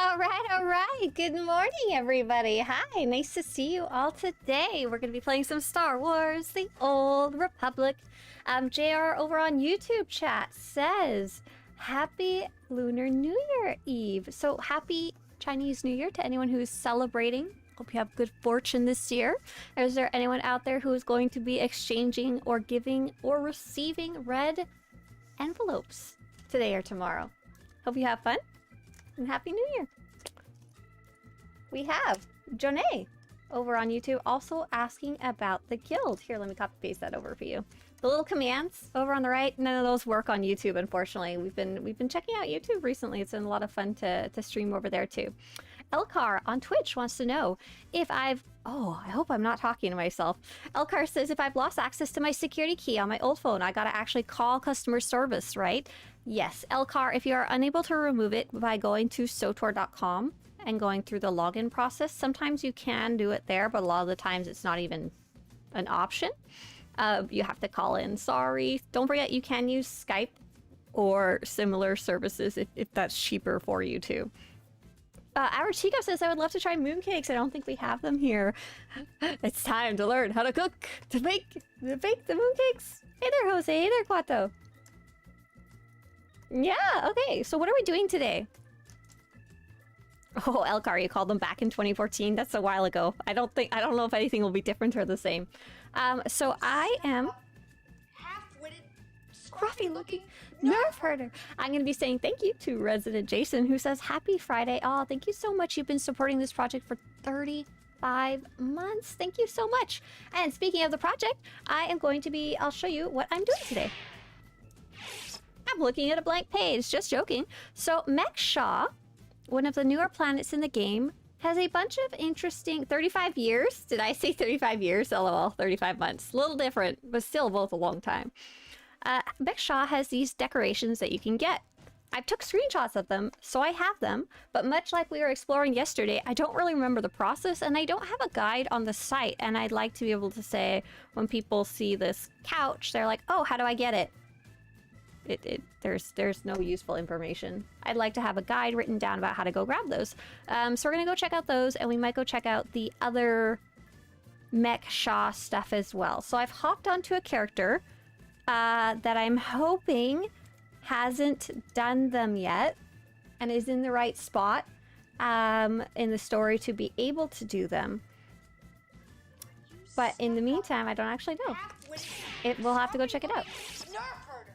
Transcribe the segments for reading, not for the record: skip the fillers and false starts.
All right. Good morning, everybody. Hi, nice to see you all today. We're going to be playing some Star Wars, The Old Republic. JR over on YouTube chat says, Happy Lunar New Year Eve. So happy Chinese New Year to anyone who's celebrating. Hope you have good fortune this year. Is there anyone out there who is going to be exchanging or giving or receiving red envelopes today or tomorrow? Hope you have fun. And Happy New Year. We have Jonay over on YouTube also asking about the guild. Here, let me copy paste that over for you. The little commands over on the right, none of those work on YouTube, unfortunately. We've been checking out YouTube recently. It's been a lot of fun to stream over there too. Elcar on Twitch wants to know if I've... Oh, I hope I'm not talking to myself. Elcar says, if I've lost access to my security key on my old phone, I gotta actually call customer service, right? Yes, Elcar, if you are unable to remove it by going to Swtor.com and going through the login process, sometimes you can do it there, but a lot of the times it's not even an option. You have to call in. Sorry. Don't forget, you can use Skype or similar services if that's cheaper for you too. Our Chico says, I would love to try mooncakes. I don't think we have them here. It's time to learn how to cook, to bake the mooncakes. Hey there, Jose. Hey there, Quato. Yeah, okay. So what are we doing today? Oh, Elcar, you called them back in 2014. That's a while ago. I don't know if anything will be different or the same. So I am half-witted, scruffy looking nerf herder. I'm going to be saying thank you to Resident Jason, who says happy Friday. Oh, thank you so much. You've been supporting this project for 35 months. Thank you so much. And speaking of the project, I'll show you what I'm doing today. I'm looking at a blank page, just joking. So Mek-Sha, one of the newer planets in the game, has a bunch of interesting 35 years. Did I say 35 years? LOL, 35 months. A little different, but still both a long time. Mek-Sha has these decorations that you can get. I took screenshots of them, so I have them, but much like we were exploring yesterday, I don't really remember the process, and I don't have a guide on the site, and I'd like to be able to say, when people see this couch, they're like, oh, how do I get it? There's no useful information. I'd like to have a guide written down about how to go grab those. So we're gonna go check out those, and we might go check out the other Mek-Sha stuff as well. So I've hopped onto a character that I'm hoping hasn't done them yet and is in the right spot in the story to be able to do them. But in the meantime, I don't actually know. We'll have to go check it out.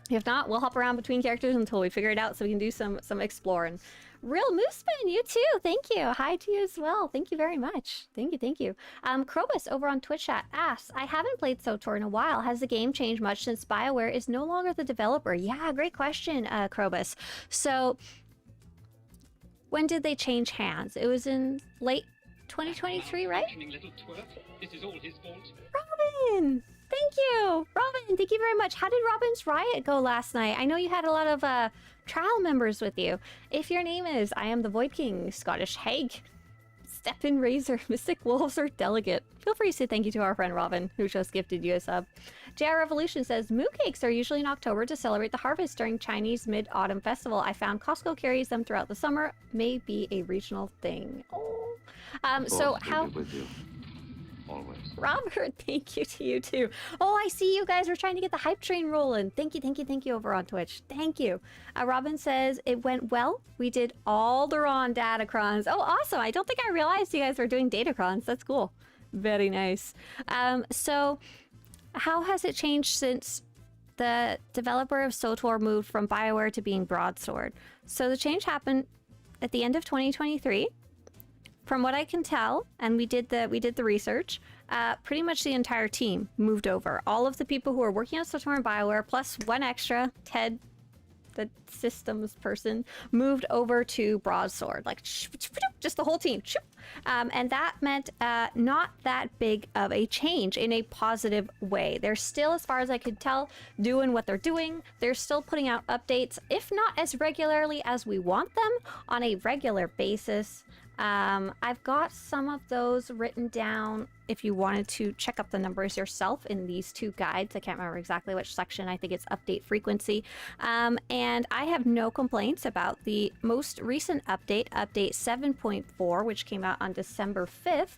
If not, we'll hop around between characters until we figure it out so we can do some exploring. Real Moosepin, you too. Thank you. Hi to you as well. Thank you very much. Thank you. Krobus over on Twitch chat asks, I haven't played SWTOR in a while. Has the game changed much since BioWare is no longer the developer? Yeah, great question, Krobus. So, when did they change hands? It was in late 2023, right? This is all his fault. Robin! Thank you! Robin, thank you very much. How did Robin's Riot go last night? I know you had a lot of trial members with you. If your name is I Am the Void King, Scottish Hag, Stepin Razor, Mystic Wolves, or Delegate, feel free to say thank you to our friend Robin, who just gifted you a sub. JR Revolution says, mooncakes are usually in October to celebrate the harvest during Chinese Mid-Autumn Festival. I found Costco carries them throughout the summer. May be a regional thing. Oh. So how... Always. Robert, thank you to you too. Oh, I see you guys are trying to get the hype train rolling. Thank you over on Twitch. Thank you. Robin says, it went well. We did Alderaan datacrons. Oh, awesome. I don't think I realized you guys were doing datacrons. That's cool. Very nice. So how has it changed since the developer of SWTOR moved from BioWare to being Broadsword? So the change happened at the end of 2023. From what I can tell, and we did the research, pretty much the entire team moved over. All of the people who are working on SWTOR and BioWare, plus one extra, Ted, the systems person, moved over to Broadsword. Like, just the whole team. And that meant not that big of a change in a positive way. They're still, as far as I could tell, doing what they're doing. They're still putting out updates, if not as regularly as we want them, on a regular basis. I've got some of those written down if you wanted to check up the numbers yourself in these two guides. I can't remember exactly which section. I think it's update frequency. And I have no complaints about the most recent update, update 7.4, which came out on December 5th.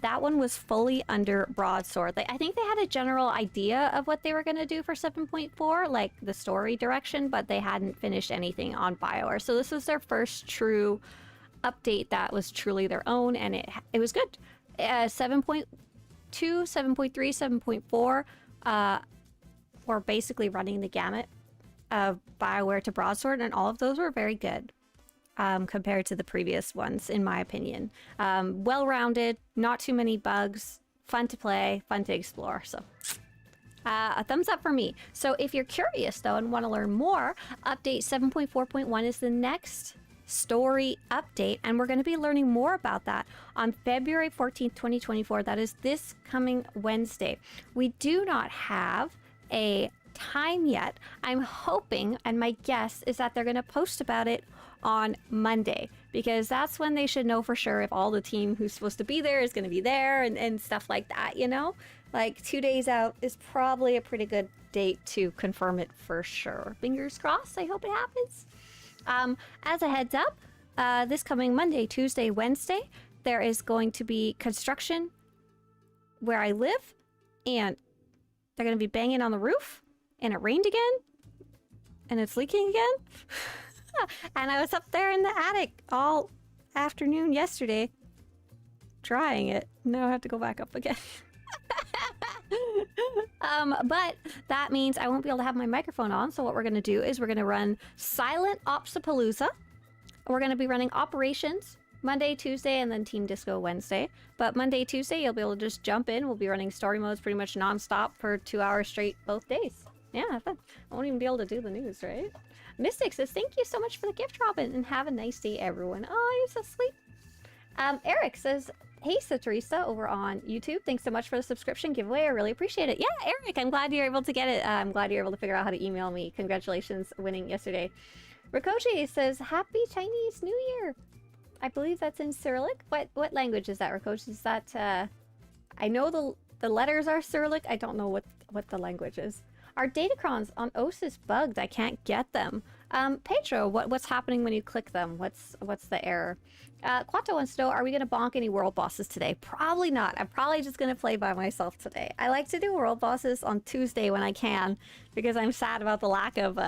That one was fully under broadsword. I think they had a general idea of what they were going to do for 7.4, like the story direction, but they hadn't finished anything on BioWare. So this was their first true update that was truly their own, and it was good. 7.2, 7.3, 7.4 were basically running the gamut of BioWare to broadsword, and all of those were very good compared to the previous ones, in my opinion. Well-rounded, not too many bugs, fun to play, fun to explore. So a thumbs up for me. So if you're curious though and want to learn more, update 7.4.1 is the next story update, and we're going to be learning more about that on February 14th, 2024. That is this coming Wednesday. We do not have a time yet. I'm hoping, and my guess is that they're going to post about it on Monday, because that's when they should know for sure if all the team who's supposed to be there is going to be there, and stuff like that, you know? Like 2 days out is probably a pretty good date to confirm it for sure. Fingers crossed. I hope it happens. As a heads up, this coming Monday, Tuesday, Wednesday, there is going to be construction where I live, and they're going to be banging on the roof, and it rained again, and it's leaking again. And I was up there in the attic all afternoon yesterday, trying it. Now I have to go back up again. But that means I won't be able to have my microphone on, so what we're going to do is we're going to run Silent Opsapalooza. We're going to be running Operations Monday, Tuesday, and then Team Disco Wednesday. But Monday, Tuesday, you'll be able to just jump in. We'll be running story modes pretty much non-stop for 2 hours straight both days. Yeah, have fun. I won't even be able to do the news, right? Mystic says, thank you so much for the gift drop, and have a nice day, everyone. Oh, you're so sweet. Eric says, hey, Swtorista over on YouTube. Thanks so much for the subscription giveaway. I really appreciate it. Yeah, Eric, I'm glad you're able to get it. I'm glad you're able to figure out how to email me. Congratulations winning yesterday. Rikoshi says, happy Chinese New Year. I believe that's in Cyrillic. What language is that, Rikoshi? Is that, I know the letters are Cyrillic. I don't know what the language is. Our datacrons on OS is bugged. I can't get them. Pedro, what's happening when you click them? What's the error? Quato wants to know, are we going to bonk any world bosses today? Probably not. I'm probably just going to play by myself today. I like to do world bosses on Tuesday when I can, because I'm sad about the lack of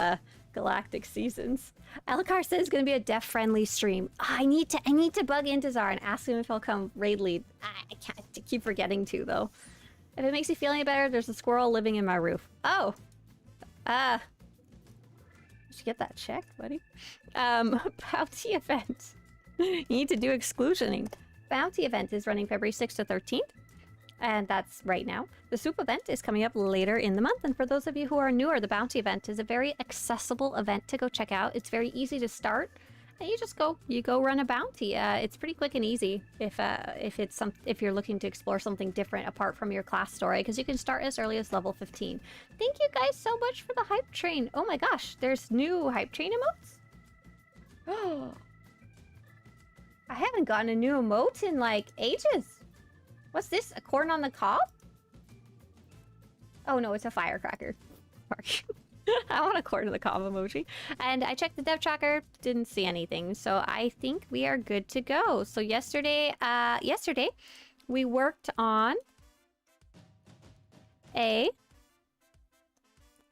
galactic seasons. Elcar says it's going to be a deaf-friendly stream. I need to bug Intezar and ask him if he'll come raid lead. I can't keep forgetting to, though. If it makes you feel any better, there's a squirrel living in my roof. Oh! You should get that checked, buddy. Bounty event. You need to do exclusioning. Bounty event is running February 6th to 13th. And that's right now. The soup event is coming up later in the month. And for those of you who are newer, the bounty event is a very accessible event to go check out. It's very easy to start. And you go run a bounty. It's pretty quick and easy if you're looking to explore something different apart from your class story, because you can start as early as level 15. Thank you guys so much for the hype train. Oh my gosh, there's new hype train emotes. Oh, I haven't gotten a new emote in like ages. What's this? A corn on the cob? Oh no, it's a firecracker. I want a corn on the cob emoji. And I checked the dev tracker, didn't see anything. So I think we are good to go. So yesterday we worked on a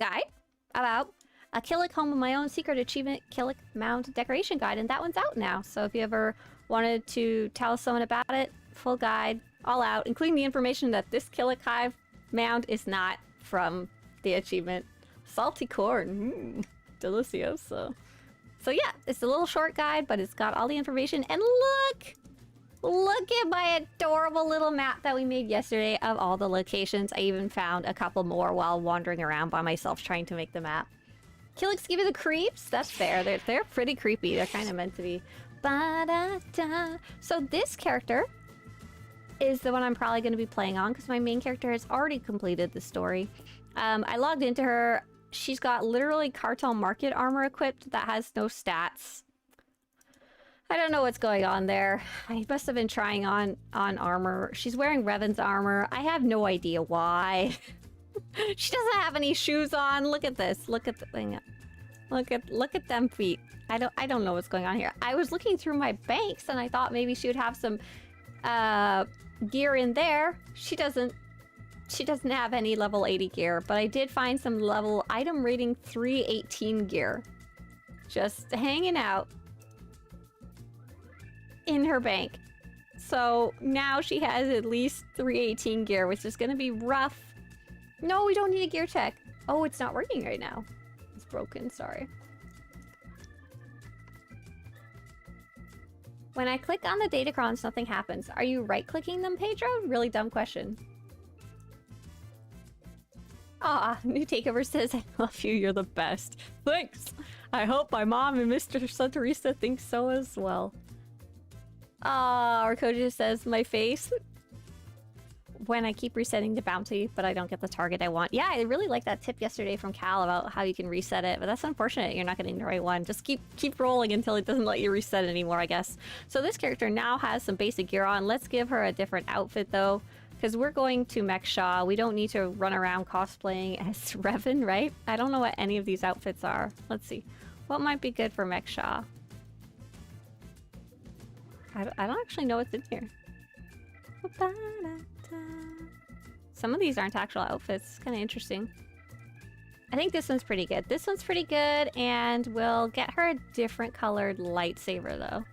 guide about a Killick Home of My Own Secret Achievement Killick Mound Decoration Guide, and that one's out now. So if you ever wanted to tell someone about it, full guide, all out, including the information that this Killick Hive mound is not from the achievement. Salty corn, delicioso. So yeah, it's a little short guide, but it's got all the information. And look at my adorable little map that we made yesterday of all the locations. I even found a couple more while wandering around by myself trying to make the map. Killicks give you the creeps? That's fair. They're pretty creepy. They're kind of meant to be. Ba-da-da. So this character is the one I'm probably going to be playing on, because my main character has already completed the story. I logged into her. She's got literally cartel market armor equipped that has no stats. I don't know what's going on there. I must have been trying on armor. She's wearing Revan's armor. I have no idea why. She doesn't have any shoes on. Look at this. Look at the thing. Look at them feet. I don't know what's going on here. I was looking through my banks and I thought maybe she would have some gear in there. She doesn't have any level 80 gear, but I did find some level item rating 318 gear. Just hanging out in her bank. So now she has at least 318 gear, which is gonna be rough. No, we don't need a gear check. Oh, it's not working right now. It's broken, sorry. When I click on the datacrons, nothing happens. Are you right-clicking them, Pedro? Really dumb question. Ah, new takeover says, I love you, you're the best. Thanks! I hope my mom and Mr. Swtorista think so as well. Ah, Arcoja says, my face. When I keep resetting the bounty, but I don't get the target I want. Yeah, I really like that tip yesterday from Cal about how you can reset it, but that's unfortunate. You're not getting the right one. Just keep rolling until it doesn't let you reset it anymore, I guess. So this character now has some basic gear on. Let's give her a different outfit, though, because we're going to Mek-Sha. We don't need to run around cosplaying as Revan, right? I don't know what any of these outfits are. Let's see. What might be good for Mek-Sha? I don't actually know what's in here. Some of these aren't actual outfits. Kind of interesting. I think this one's pretty good. This one's pretty good, and we'll get her a different colored lightsaber, though.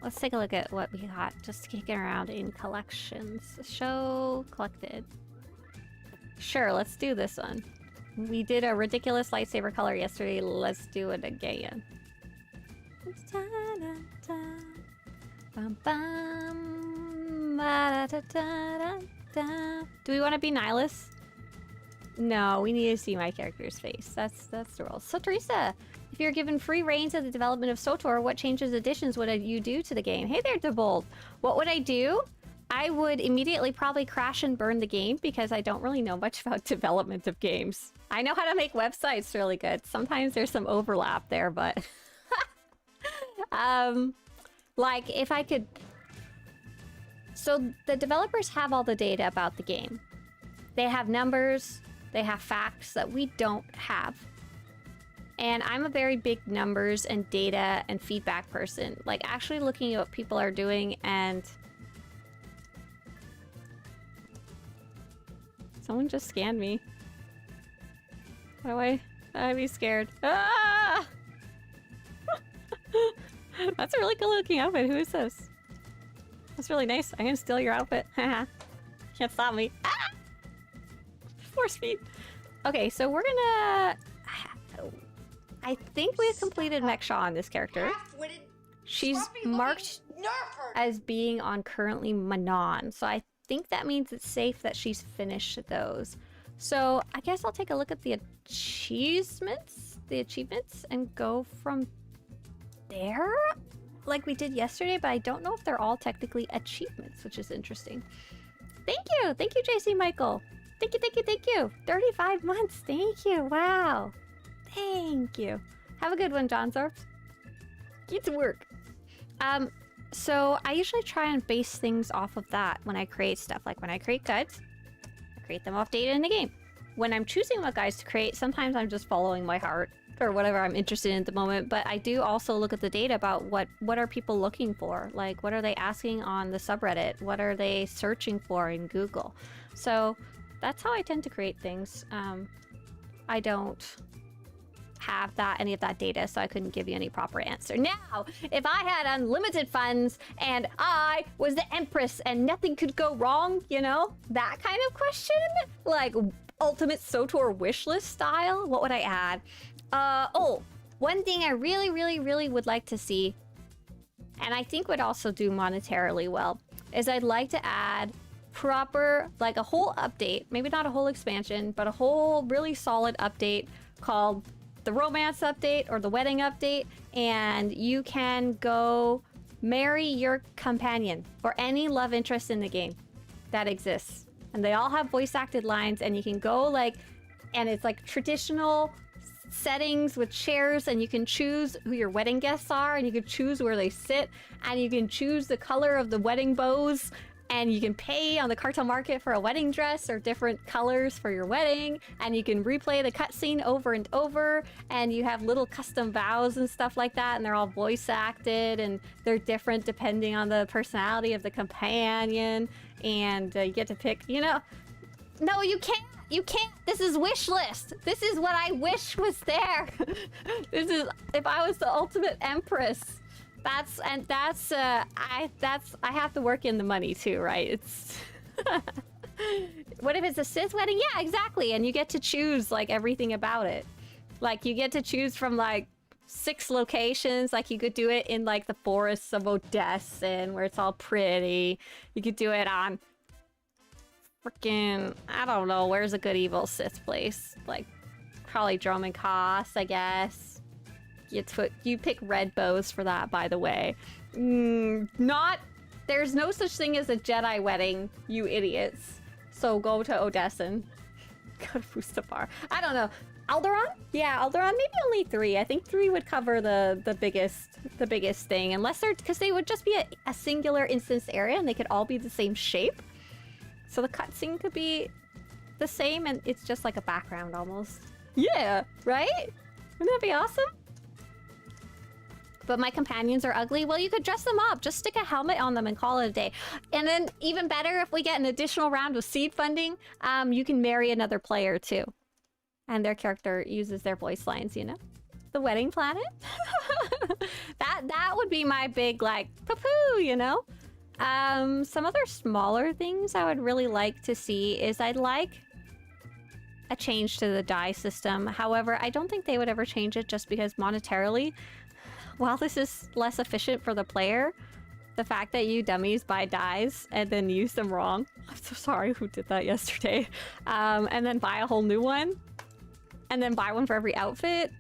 Let's take a look at what we got. Just kicking around in collections. Show collected. Sure, let's do this one. We did a ridiculous lightsaber color yesterday. Let's do it again. Bum, bum, da, da, da, da. Do we want to be Nihilus? No, we need to see my character's face. That's the rule. Swtorista, if you're given free reign to the development of SWTOR, what changes, additions would you do to the game? Hey there, Debold. What would I do? I would immediately probably crash and burn the game because I don't really know much about development of games. I know how to make websites really good. Sometimes there's some overlap there, but like if I could. So the developers have all the data about the game. They have numbers, they have facts that we don't have. And I'm a very big numbers and data and feedback person. Like actually looking at what people are doing and... Someone just scanned me. How do I'd be scared. Ah! That's a really good looking outfit. Who is this? That's really nice. I'm gonna steal your outfit. Can't stop me. Ah! Force feet. Okay, so we're gonna... I think we've completed Mek-Sha on this character. She's marked as being on currently Manon. So I think that means it's safe that she's finished those. So I guess I'll take a look at the achievements, and go from there like we did yesterday, but I don't know if they're all technically achievements, which is interesting. Thank you, JC Michael. Thank you. 35 months, thank you, wow. Thank you. Have a good one, John Zorps. Get to work. So I usually try and base things off of that when I create stuff. Like when I create guides, I create them off data in the game. When I'm choosing what guides to create, sometimes I'm just following my heart or whatever I'm interested in at the moment. But I do also look at the data about what are people looking for? Like what are they asking on the subreddit? What are they searching for in Google? So that's how I tend to create things. I don't have any of that data, so I couldn't give you any proper answer. Now, if I had unlimited funds and I was the Empress and nothing could go wrong, you know, that kind of question, like ultimate SWTOR wishlist style, what would I add? Oh, one thing I really would like to see, and I think would also do monetarily well, is I'd like to add proper, like a whole update, maybe not a whole expansion, but a whole really solid update called the romance update or the wedding update, and you can go marry your companion or any love interest in the game that exists. And they all have voice acted lines, and you can go like, and it's like traditional settings with chairs, and you can choose who your wedding guests are, and you can choose where they sit, and you can choose the color of the wedding bows, and you can pay on the cartel market for a wedding dress or different colors for your wedding, and you can replay the cutscene over and over, and you have little custom vows and stuff like that, and they're all voice acted, and they're different depending on the personality of the companion, and you get to pick, you know... No, you can't! You can't! This is wish list! This is what I wish was there! This is... If I was the ultimate empress... I have to work in the money too, right? It's what if it's a Sith wedding? Yeah, exactly. And you get to choose like everything about it. Like you get to choose from like 6 locations. Like you could do it in like the forests of Odessa, where it's all pretty. You could do it on freaking, I don't know, where's a good evil Sith place? Like probably Dromund Kaas, I guess. You pick red bows for that, by the way. There's no such thing as a Jedi wedding, you idiots. So go to Odessa. Go to Mustafar. I don't know. Alderaan? Yeah, Alderaan, maybe only 3. I think 3 would cover the biggest thing. Unless they're, because they would just be a singular instance area and they could all be the same shape. So the cutscene could be the same and it's just like a background almost. Yeah, right? Wouldn't that be awesome? But my companions are ugly. Well, you could dress them up. Just stick a helmet on them and call it a day. And then even better, if we get an additional round of seed funding, you can marry another player too. And their character uses their voice lines, you know? The wedding planet? that would be my big, like, poo-poo, you know? Some other smaller things I would really like to see is I'd like a change to the die system. However, I don't think they would ever change it just because monetarily, while this is less efficient for the player, the fact that you dummies buy dies and then use them wrong. I'm so sorry who did that yesterday. And then buy a whole new one. And then buy one for every outfit.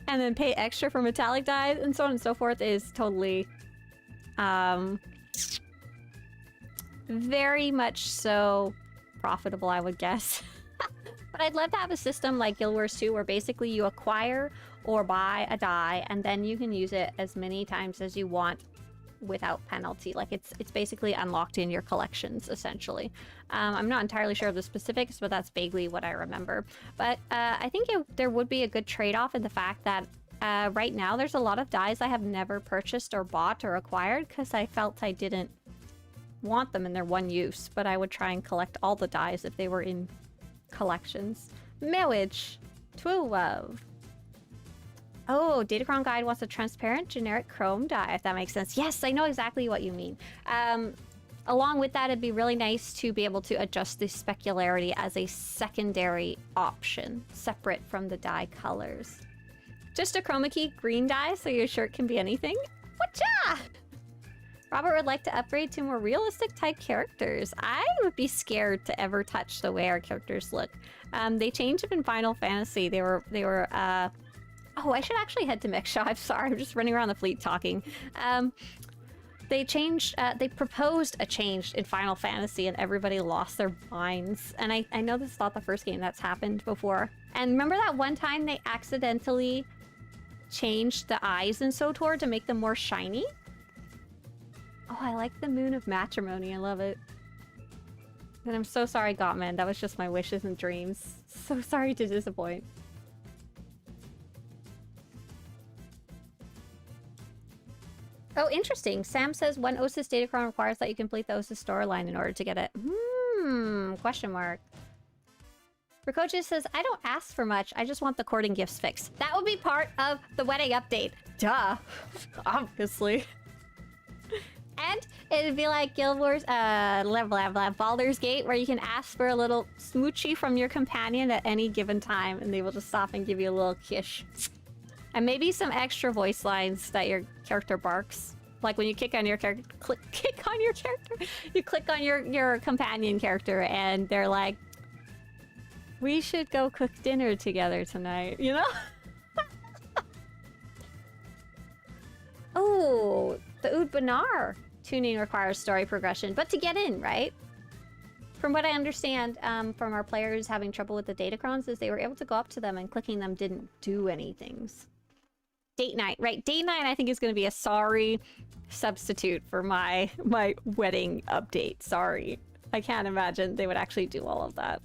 And then pay extra for metallic dyes and so on and so forth is totally... very much so profitable, I would guess. But I'd love to have a system like Guild Wars 2 where basically you acquire or buy a die and then you can use it as many times as you want without penalty. Like it's basically unlocked in your collections, essentially. I'm not entirely sure of the specifics, but that's vaguely what I remember. But I think there would be a good trade-off in the fact that right now there's a lot of dies I have never purchased or bought or acquired because I felt I didn't want them in their one use, but I would try and collect all the dies if they were in collections. Marriage. 12. Oh, Datacron Guide wants a transparent generic chrome die, if that makes sense. Yes, I know exactly what you mean. Along with that, it'd be really nice to be able to adjust the specularity as a secondary option, separate from the die colors. Just a chroma key green die so your shirt can be anything? Whatcha? Robert would like to upgrade to more realistic type characters. I would be scared to ever touch the way our characters look. They changed them in Final Fantasy. They were oh, I should actually head to Mek-Sha. I'm sorry, I'm just running around the fleet talking. They proposed a change in Final Fantasy and everybody lost their minds. And I know this is not the first game that's happened before. And remember that one time they accidentally changed the eyes in SWTOR to make them more shiny? Oh, I like the Moon of Matrimony. I love it. And I'm so sorry, Gottman. That was just my wishes and dreams. So sorry to disappoint. Oh, interesting. Sam says one Osis Datacron requires that you complete the Osis storyline in order to get it. Question mark. Rikochi says, I don't ask for much. I just want the courting gifts fixed. That would be part of the wedding update. Duh. Obviously. And it'd be like Guild Wars, Baldur's Gate, where you can ask for a little smoochie from your companion at any given time, and they will just stop and give you a little kiss. And maybe some extra voice lines that your character barks. Like when you kick on your character, you click on your companion character, and they're like, we should go cook dinner together tonight, you know? Oh, the Oud Banar tuning requires story progression, but to get in, right? From what I understand from our players having trouble with the datacrons is they were able to go up to them and clicking them didn't do anything. Date night, right? Date night I think is going to be a sorry substitute for my wedding update. Sorry. I can't imagine they would actually do all of that.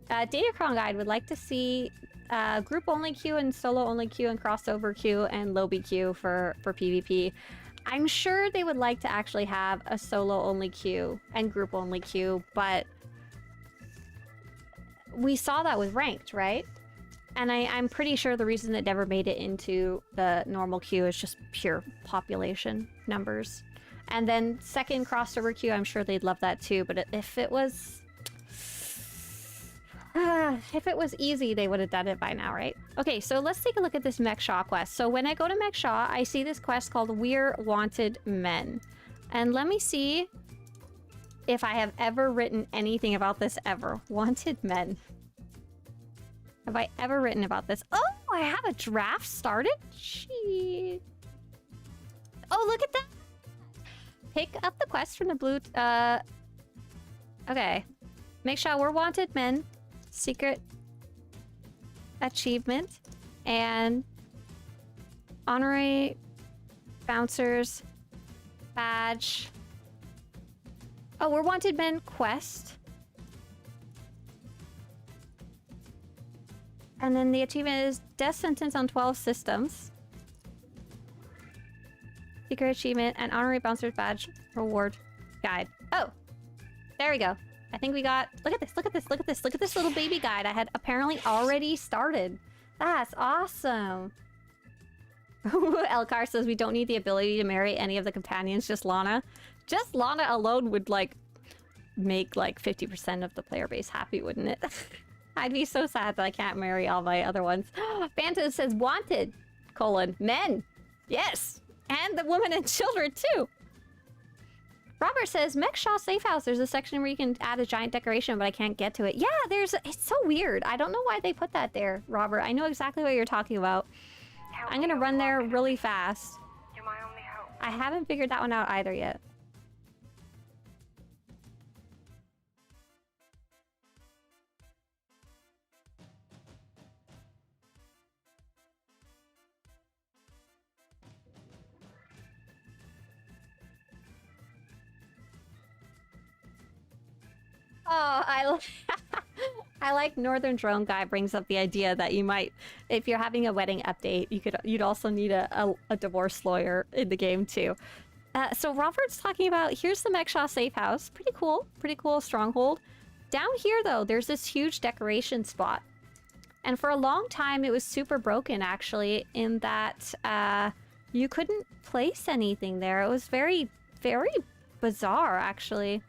Datacron guide would like to see group only queue and solo only queue and crossover queue and lobby queue for PvP. I'm sure they would like to actually have a solo only queue and group only queue, but we saw that with ranked, right? And I'm pretty sure the reason it never made it into the normal queue is just pure population numbers. And then second crossover queue, I'm sure they'd love that too, but if it was... if it was easy, they would have done it by now, right? Okay, so let's take a look at this Mek-Sha quest. So when I go to Mek-Sha, I see this quest called We're Wanted Men. And let me see if I have ever written anything about this ever. Wanted Men. Have I ever written about this? Oh, I have a draft started? Gee. Oh, look at that! Pick up the quest from the blue... Okay. Mek-Sha, We're Wanted Men. Secret achievement and honorary bouncers badge. Oh, We're Wanted Men quest. And then the achievement is death sentence on 12 systems. Secret achievement and honorary bouncers badge reward guide. Oh, there we go. I think we got... Look at this, look at this, look at this, look at this little baby guide I had apparently already started. That's awesome. Elcar says we don't need the ability to marry any of the companions, just Lana. Just Lana alone would, like, make, like, 50% of the player base happy, wouldn't it? I'd be so sad that I can't marry all my other ones. Phantom says wanted, men. Yes. And the women and children, too. Robert says, Mek-Sha Safe House, there's a section where you can add a giant decoration, but I can't get to it. Yeah, it's so weird. I don't know why they put that there, Robert. I know exactly what you're talking about. I'm gonna run there really fast. You're my only hope. I haven't figured that one out either yet. Oh, I like Northern Drone Guy brings up the idea that you might, if you're having a wedding update, you'd also need a divorce lawyer in the game too. So Robert's talking about, here's the Mek-Sha Safe House. Pretty cool stronghold. Down here though, there's this huge decoration spot. And for a long time it was super broken actually, in that you couldn't place anything there. It was very, very bizarre actually.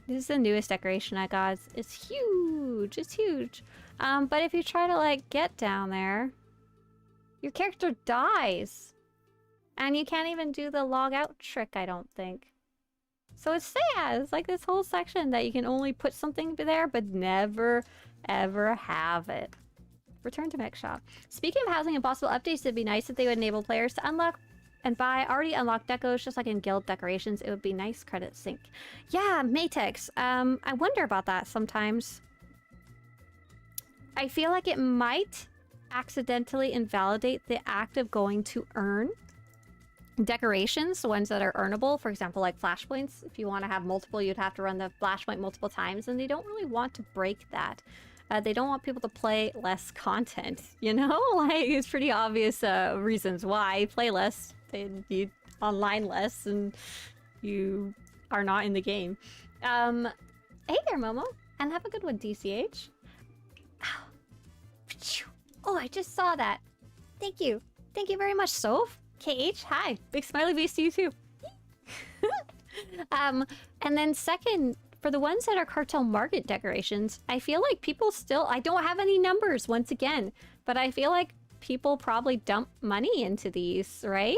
This is the newest decoration I got. It's huge. It's huge. But if you try to, like, get down there, your character dies. And you can't even do the log out trick, I don't think. So it's sad. It's like this whole section that you can only put something there, but never, ever have it. Return to Mek-Sha. Speaking of housing and possible updates, it'd be nice if they would enable players to unlock and buy already unlocked decos, just like in guild decorations. It would be nice credit sync. Yeah, Matex. I wonder about that sometimes. I feel like it might accidentally invalidate the act of going to earn decorations, the ones that are earnable. For example, like flashpoints. If you want to have multiple, you'd have to run the flashpoint multiple times, and they don't really want to break that. They don't want people to play less content, you know? Like, it's pretty obvious reasons why. Play less. They need online less, and you are not in the game. Hey there, Momo, and have a good one, DCH. Oh, I just saw that. Thank you. Thank you very much, Soph. KH, hi. Big smiley face to you, too. And then second, for the ones that are cartel market decorations, I feel like people still... I don't have any numbers, once again, but I feel like people probably dump money into these, right?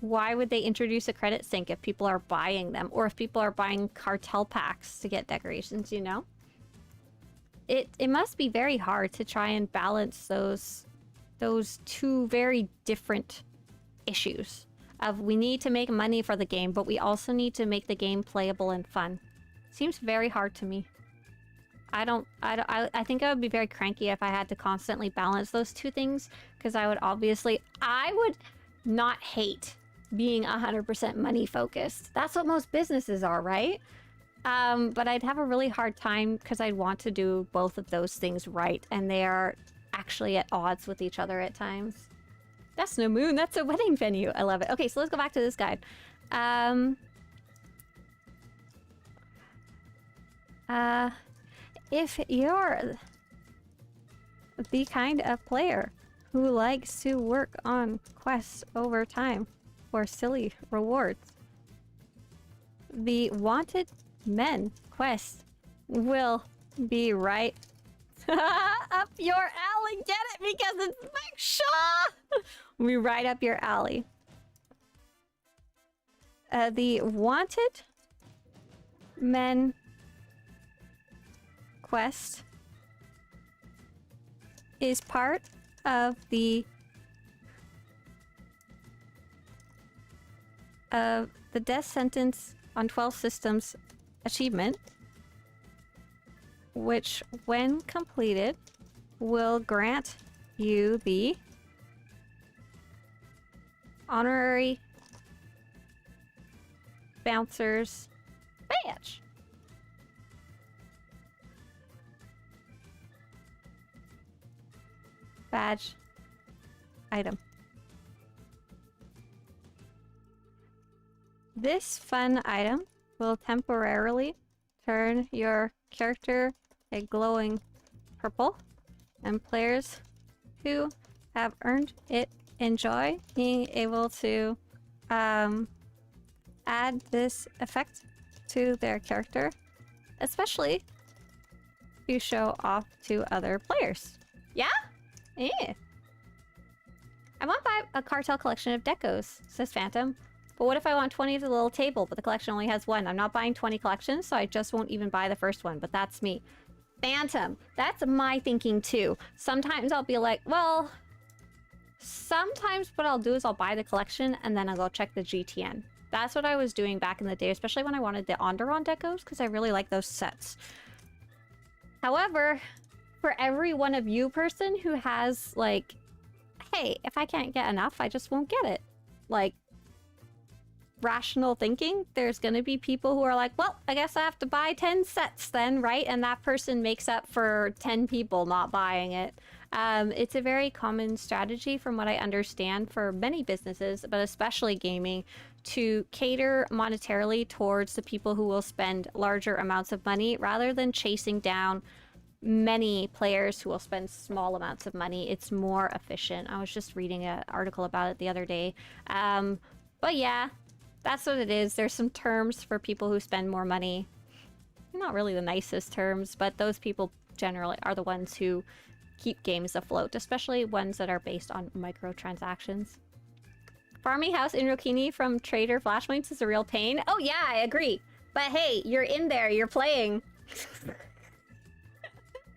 Why would they introduce a credit sync if people are buying them? Or if people are buying cartel packs to get decorations, you know? It must be very hard to try and balance those two very different issues. of we need to make money for the game, but we also need to make the game playable and fun. Seems very hard to me. I think I would be very cranky if I had to constantly balance those two things, because I would not hate being 100% money focused. That's what most businesses are, right? But I'd have a really hard time because I'd want to do both of those things right, and they are actually at odds with each other at times. That's no moon, that's a wedding venue. I love it. Okay, so let's go back to this guide. If you're the kind of player who likes to work on quests over time for silly rewards, the Wanted Men quest will be right up your alley. Get it? Because it's Mek-Sha! We right up your alley. The Wanted Men quest is part of the death sentence on 12 systems achievement, which when completed will grant you the honorary bouncer's badge. Badge item. This fun item will temporarily turn your character a glowing purple, and players who have earned it enjoy being able to add this effect to their character, especially to show off to other players. Yeah? Yeah. I want to buy a cartel collection of decos, says Phantom. But what if I want 20 of the little table, but the collection only has one? I'm not buying 20 collections, so I just won't even buy the first one, but that's me. Phantom, that's my thinking too. Sometimes I'll be like, well, sometimes what I'll do is I'll buy the collection and then I'll go check the GTN. That's what I was doing back in the day, especially when I wanted the Onderon decos, because I really like those sets. However, for every one of you person who has like, hey, if I can't get enough, I just won't get it. Like, rational thinking, there's gonna be people who are like, well, I guess I have to buy 10 sets then, right? And that person makes up for 10 people not buying it. It's a very common strategy from what I understand for many businesses, but especially gaming, to cater monetarily towards the people who will spend larger amounts of money rather than chasing down many players who will spend small amounts of money. It's more efficient. I was just reading an article about it the other day. But yeah, that's what it is. There's some terms for people who spend more money. Not really the nicest terms, but those people generally are the ones who keep games afloat, especially ones that are based on microtransactions. Farming house in Rokini from Trader Flashpoints is a real pain. Oh yeah, I agree. But hey, you're in there, you're playing.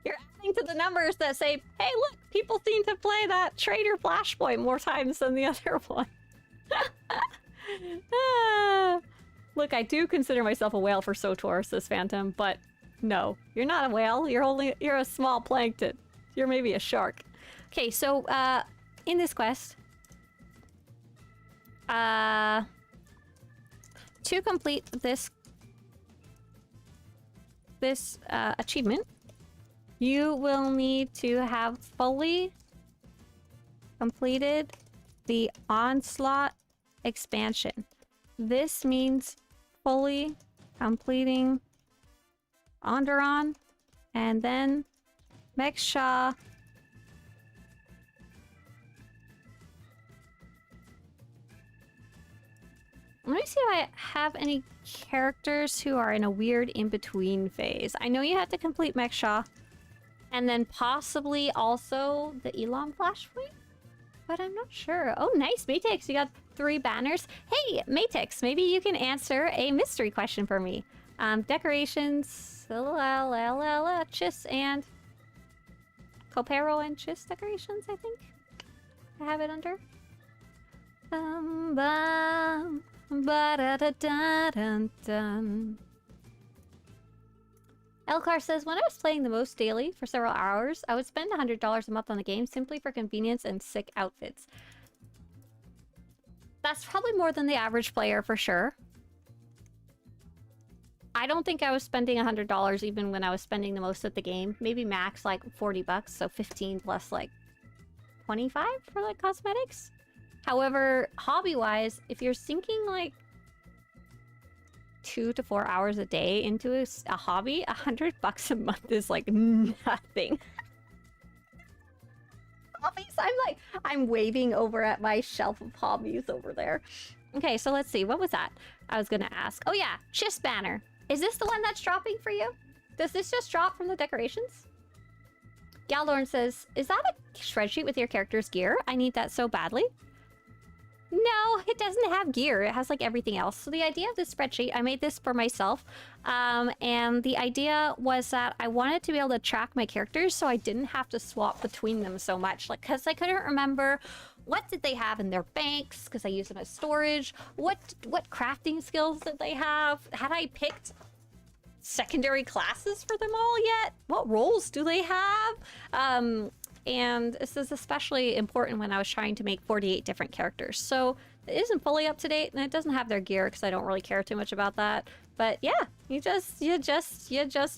You're adding to the numbers that say, hey look, people seem to play that Trader Flashpoint more times than the other one. Look, I do consider myself a whale for Swtorista, says Phantom, but no, you're not a whale. You're a small plankton. You're maybe a shark. Okay, so in this quest, to complete this achievement, you will need to have fully completed the Onslaught expansion. This means fully completing Onderon and then Mek-Sha. Let me see if I have any characters who are in a weird in-between phase. I know you have to complete Mek-Sha and then possibly also the Elam Flashpoint, but I'm not sure. Oh, nice, Matex. You got 3 banners. Hey, Matex, maybe you can answer a mystery question for me. Decorations, Chis and Copero and Chis decorations, I think. I have it under. Bum, ba da da da dun dun. Elcar says, when I was playing the most daily for several hours, I would spend $100 a month on the game simply for convenience and sick outfits. That's probably more than the average player for sure. I don't think I was spending $100 even when I was spending the most at the game. Maybe max like 40 bucks, so 15 plus like 25 for like cosmetics. However, hobby-wise, if you're sinking like 2 to 4 hours a day into a hobby, $100 a month is like nothing. Hobbies, I'm waving over at my shelf of hobbies over there. Okay, so let's see, what was that I was gonna ask? Oh yeah, Chist Banner. Is this the one that's dropping for you? Does this just drop from the decorations? Galdorn says, is that a spreadsheet with your character's gear? I need that so badly. No, it doesn't have gear. It has like everything else. So the idea of this spreadsheet, I made this for myself. And the idea was that I wanted to be able to track my characters so I didn't have to swap between them so much. Like, because I couldn't remember what did they have in their banks, because I use them as storage. What crafting skills did they have? Had I picked secondary classes for them all yet? What roles do they have? And this is especially important when I was trying to make 48 different characters. So it isn't fully up to date, and it doesn't have their gear because I don't really care too much about that. But yeah, you just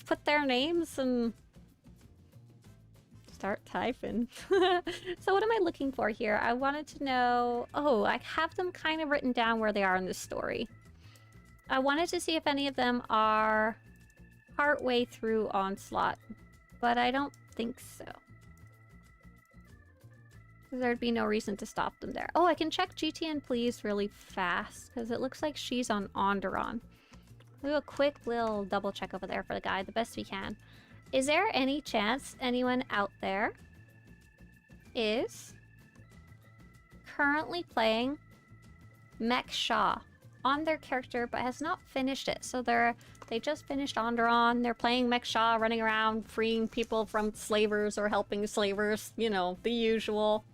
put their names and start typing. So what am I looking for here? I wanted to know. Oh, I have them kind of written down where they are in this story. I wanted to see if any of them are partway through Onslaught, but I don't think so. There'd be no reason to stop them there. Oh, I can check GTN Please really fast, because it looks like she's on Onderon. We'll do a quick little double check over there for the guy, the best we can. Is there any chance anyone out there is currently playing Mek-Sha on their character, but has not finished it? So they just finished Onderon, they're playing Mek-Sha, running around, freeing people from slavers or helping slavers, you know, the usual.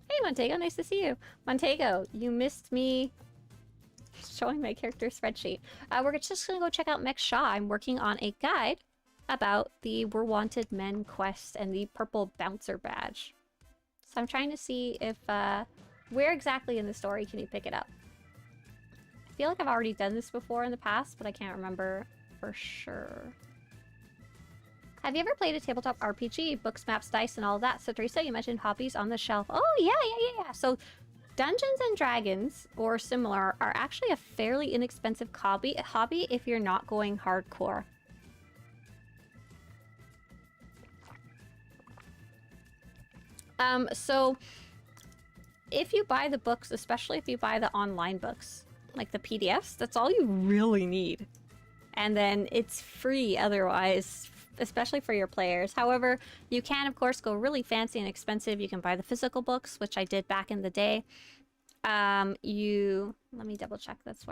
Hey, Montego, nice to see you. Montego, you missed me showing my character spreadsheet. We're just gonna go check out Mek-Sha. I'm working on a guide about the We're Wanted Men quest and the purple bouncer badge. So I'm trying to see if, where exactly in the story can you pick it up? I feel like I've already done this before in the past, but I can't remember for sure. Have you ever played a tabletop RPG, books, maps, dice, and all of that? Swtorista, you mentioned hobbies on the shelf. Oh, yeah. So Dungeons and Dragons, or similar, are actually a fairly inexpensive hobby if you're not going hardcore. So if you buy the books, especially if you buy the online books, like the PDFs, that's all you really need. And then it's free otherwise, especially for your players. However, you can, of course, go really fancy and expensive. You can buy the physical books, which I did back in the day. Let me double check that's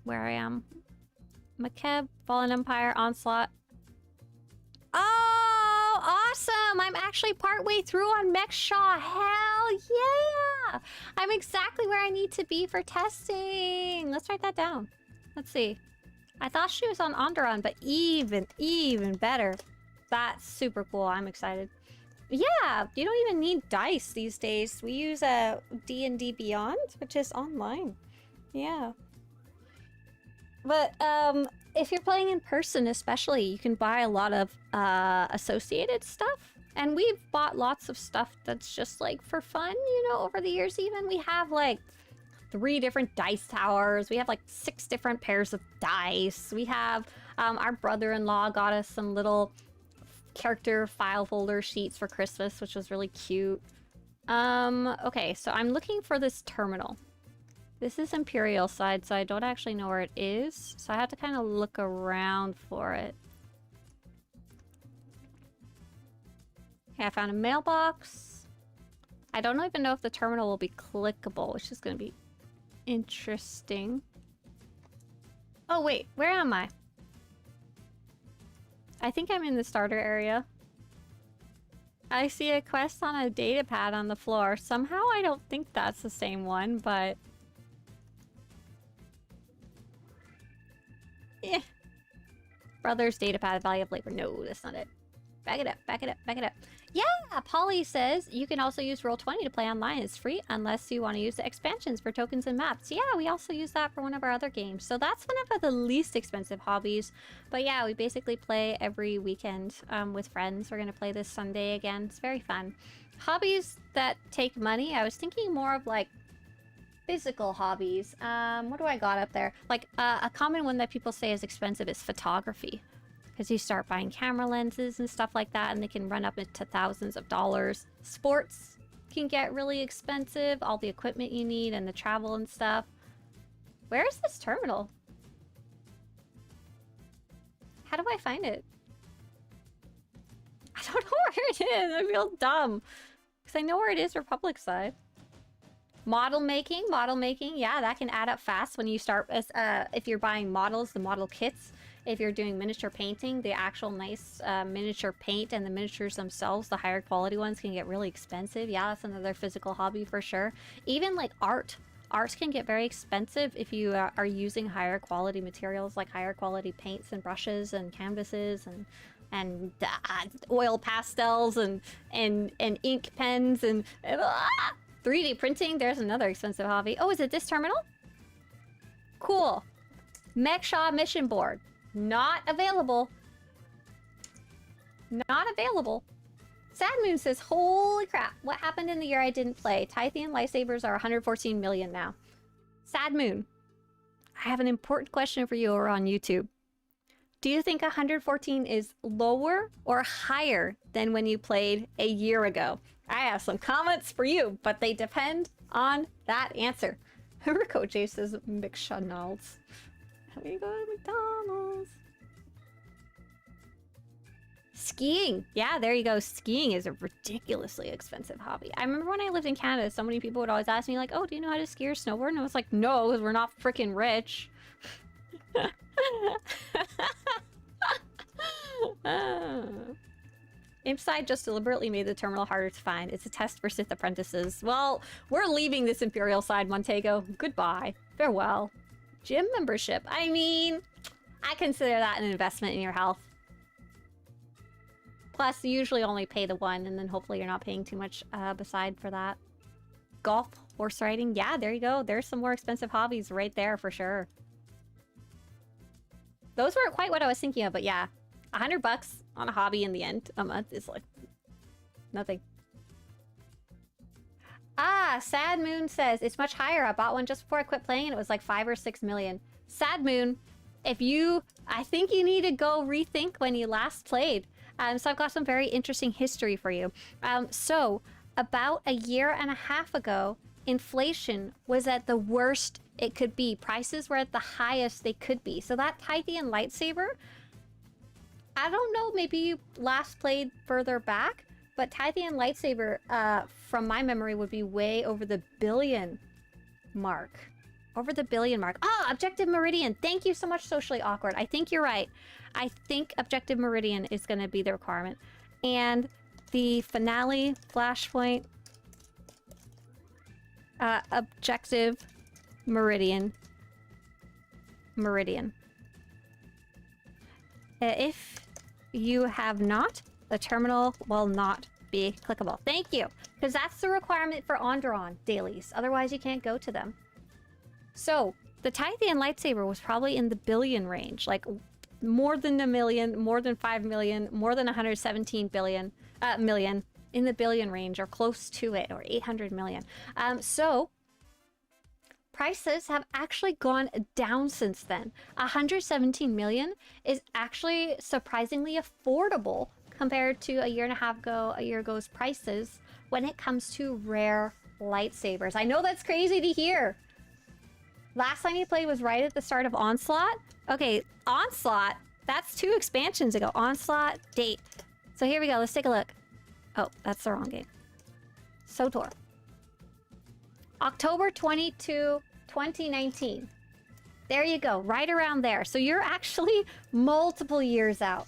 where I am. Makeb, Fallen Empire, Onslaught. Oh, awesome! I'm actually partway through on Mek-Sha. Hell yeah! I'm exactly where I need to be for testing. Let's write that down. Let's see. I thought she was on Onderon, but even better. That's super cool. I'm excited. Yeah, you don't even need dice these days. We use a D&D Beyond, which is online. Yeah. But if you're playing in person especially, you can buy a lot of associated stuff. And we've bought lots of stuff that's just like for fun, you know, over the years even. We have like 3 different dice towers. We have like 6 different pairs of dice. We have our brother-in-law got us some little character file folder sheets for Christmas, which was really cute. Okay, so I'm looking for this terminal. This is Imperial side, so I don't actually know where it is. So I have to kind of look around for it. Okay, I found a mailbox. I don't even know if the terminal will be clickable, which is going to be interesting. Oh wait, where am I? I think I'm in the starter area. I see a quest on a data pad on the floor. Somehow I don't think that's the same one, but... Eh. Brother's data pad, value of labor. No, that's not it. Back it up, back it up, back it up. Yeah, Polly says you can also use Roll20 to play online. It's free unless you want to use the expansions for tokens and maps. Yeah, we also use that for one of our other games. So that's one of the least expensive hobbies. But yeah, we basically play every weekend with friends. We're going to play this Sunday again. It's very fun. Hobbies that take money, I was thinking more of like physical hobbies. What do I got up there? Like a common one that people say is expensive is photography. Because you start buying camera lenses and stuff like that, and they can run up into thousands of dollars. Sports can get really expensive, all the equipment you need and the travel and stuff. Where is this terminal? How do I find it? I don't know where it is. I feel dumb. Because I know where it is Republic side. Model making, yeah, that can add up fast when you start as if you're buying models, the model kits. If you're doing miniature painting, the actual nice miniature paint and the miniatures themselves, the higher quality ones can get really expensive. Yeah, that's another physical hobby for sure. Even like art. Art can get very expensive if you are using higher quality materials like higher quality paints and brushes and canvases and oil pastels and ink pens and 3D printing. There's another expensive hobby. Oh, is it this terminal? Cool. Mek-Sha mission board. Not available. Not available. Sad Moon says, holy crap, what happened in the year I didn't play? Tythian lightsabers are 114 million now. Sad Moon, I have an important question for you over on YouTube. Do you think 114 is lower or higher than when you played a year ago? I have some comments for you, but they depend on that answer. Rico J says, Mek-Sha nods. We go to McDonald's. Skiing. Yeah, there you go. Skiing is a ridiculously expensive hobby. I remember when I lived in Canada, so many people would always ask me like, oh, do you know how to ski or snowboard? And I was like, no, because we're not freaking rich. Impside just deliberately made the terminal harder to find. It's a test for Sith apprentices. Well, we're leaving this Imperial side, Montego. Goodbye. Farewell. Gym membership. I mean, I consider that an investment in your health. Plus, you usually only pay the one, and then hopefully you're not paying too much beside for that. Golf, horse riding. Yeah, there you go. There's some more expensive hobbies right there for sure. Those weren't quite what I was thinking of, but yeah. $100 on a hobby in the end a month is like nothing. Ah, Sad Moon says it's much higher. I bought one just before I quit playing and it was like 5 or 6 million. Sad Moon, I think you need to go rethink when you last played. So I've got some very interesting history for you. So about a year and a half ago, inflation was at the worst it could be. Prices were at the highest they could be. So that Tythian lightsaber, I don't know, maybe you last played further back, but Tythian lightsaber, from my memory, would be way over the billion mark. Over the billion mark. Ah, Objective Meridian. Thank you so much, Socially Awkward. I think you're right. I think Objective Meridian is going to be the requirement. And the finale, Flashpoint, Objective Meridian. If you have not, the terminal will not be clickable. Thank you. Because that's the requirement for Onderon dailies. Otherwise, you can't go to them. So, the Tythian lightsaber was probably in the billion range. Like, more than a million, more than 5 million, more than 117 million. In the billion range, or close to it, or 800 million. So, prices have actually gone down since then. 117 million is actually surprisingly affordable compared to a year ago's prices when it comes to rare lightsabers. I know that's crazy to hear. Last time you played was right at the start of Onslaught. Okay, Onslaught, that's 2 expansions ago. Onslaught, date. So here we go, let's take a look. Oh, that's the wrong game. SWTOR. October 22, 2019. There you go, right around there. So you're actually multiple years out.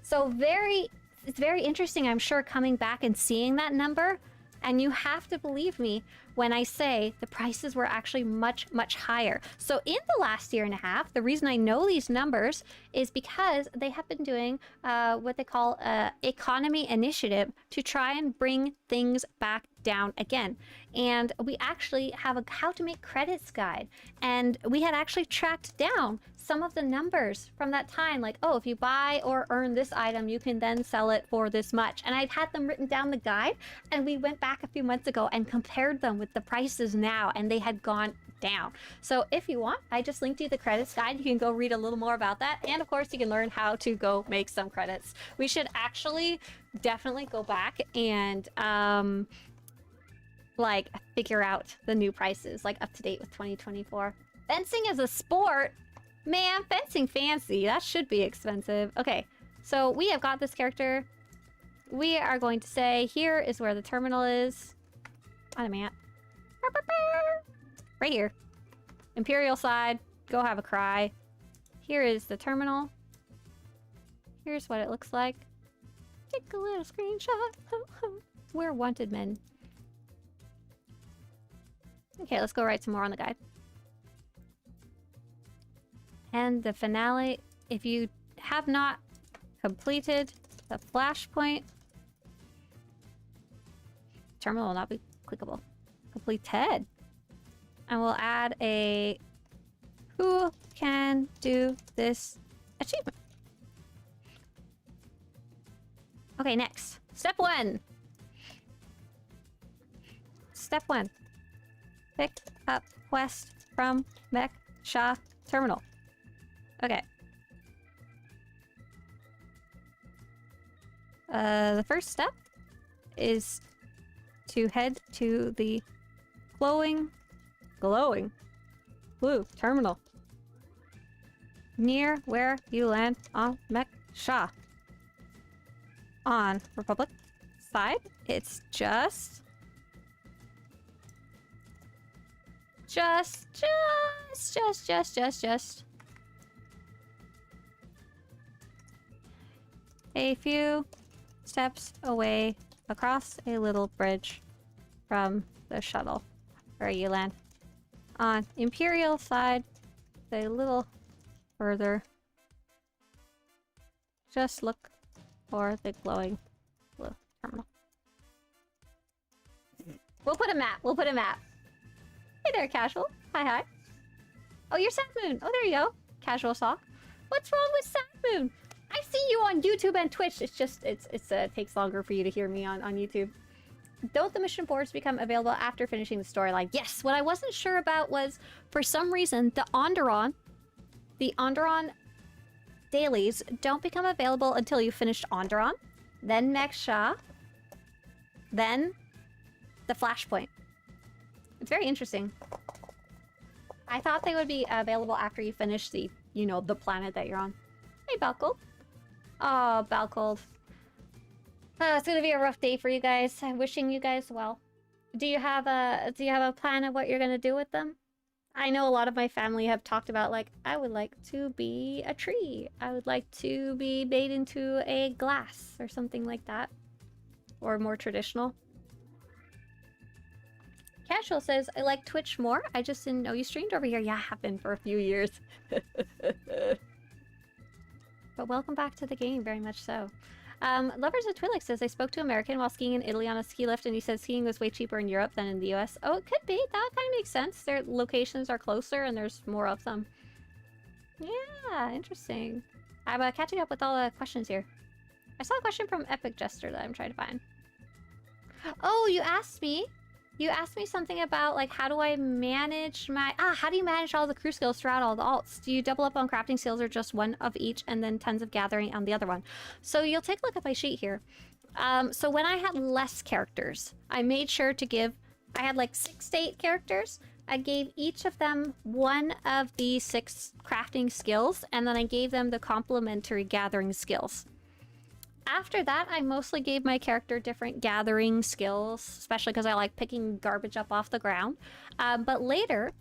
So very it's very interesting, I'm sure, coming back and seeing that number. And you have to believe me when I say the prices were actually much, much higher. So in the last year and a half, the reason I know these numbers is because they have been doing what they call economy initiative to try and bring things back down again. And we actually have a how to make credits guide. And we had actually tracked down some of the numbers from that time, like, oh, if you buy or earn this item, you can then sell it for this much. And I'd had them written down the guide, and we went back a few months ago and compared them with the prices now, and they had gone down. So if you want, I just linked you the credits guide. You can go read a little more about that. And of course, you can learn how to go make some credits. We should actually definitely go back and like figure out the new prices, like up to date with 2024. Fencing as a sport? Man, fencing fancy. That should be expensive. Okay, so we have got this character. We are going to say, here is where the terminal is. On a map. Right here. Imperial side. Go have a cry. Here is the terminal. Here's what it looks like. Take a little screenshot. We're wanted men. Okay, let's go write some more on the guide. And the finale, if you have not completed the flashpoint, terminal will not be clickable. Completed. And we'll add a who can do this achievement. Okay, next. Step 1. Step 1. Pick up quest from Mek-Sha terminal. Okay. The first step is to head to the glowing blue terminal near where you land on Mek-Sha. On Republic side, it's just a few steps away across a little bridge from the shuttle where you land. On Imperial side, a little further. Just look for the glowing blue terminal. We'll put a map. We'll put a map. Hey there, Casual. Hi, hi. Oh, you're Sad Moon. Oh, there you go. Casual Sock. What's wrong with Sad Moon? I see you on YouTube and Twitch. It's just, it takes longer for you to hear me on YouTube. Don't the mission boards become available after finishing the storyline? Yes, what I wasn't sure about was, for some reason, the Onderon dailies don't become available until you finished Onderon, then Mek-Sha, then the Flashpoint. It's very interesting. I thought they would be available after you finish the, you know, the planet that you're on. Hey, Balcold. Oh, Balcold. It's gonna be a rough day for you guys. I'm wishing you guys well. Do you have a plan of what you're gonna do with them? I know a lot of my family have talked about, like, I would like to be a tree. I would like to be made into a glass or something like that. Or more traditional. Casual says, I like Twitch more. I just didn't know you streamed over here. Yeah, I have been for a few years. But welcome back to the game, very much so. Lovers of Twi'lek says, I spoke to an American while skiing in Italy on a ski lift, and he said skiing was way cheaper in Europe than in the US. Oh, it could be. That kind of makes sense. Their locations are closer, and there's more of them. Yeah, interesting. I'm catching up with all the questions here. I saw a question from Epic Jester that I'm trying to find. Oh, you asked me something about, like, how do I manage my... how do you manage all the crew skills throughout all the alts? Do you double up on crafting skills or just one of each and then tons of gathering on the other one? So you'll take a look at my sheet here. So when I had less characters, I made sure to give... I had like 6 to 8 characters. I gave each of them one of the 6 crafting skills, and then I gave them the complementary gathering skills. After that, I mostly gave my character different gathering skills, especially because I like picking garbage up off the ground. But later,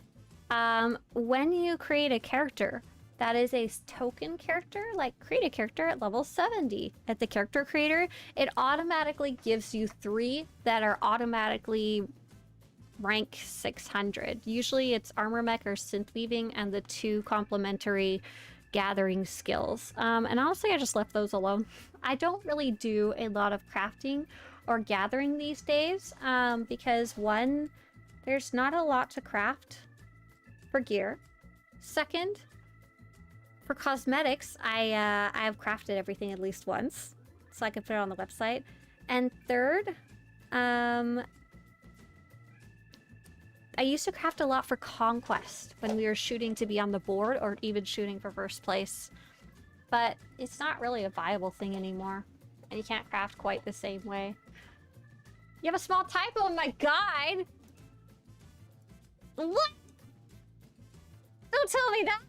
when you create a character, that is a token character, like create a character at level 70. At the character creator, it automatically gives you 3 that are automatically rank 600. Usually it's armor mech or synth weaving and the 2 complementary gathering skills. And honestly, I just left those alone. I don't really do a lot of crafting or gathering these days because 1, there's not a lot to craft for gear. 2nd, for cosmetics, I have crafted everything at least once, so I can put it on the website. And 3rd, I used to craft a lot for Conquest when we were shooting to be on the board or even shooting for first place. But it's not really a viable thing anymore, and you can't craft quite the same way. You have a small typo in my guide! What? Don't tell me that!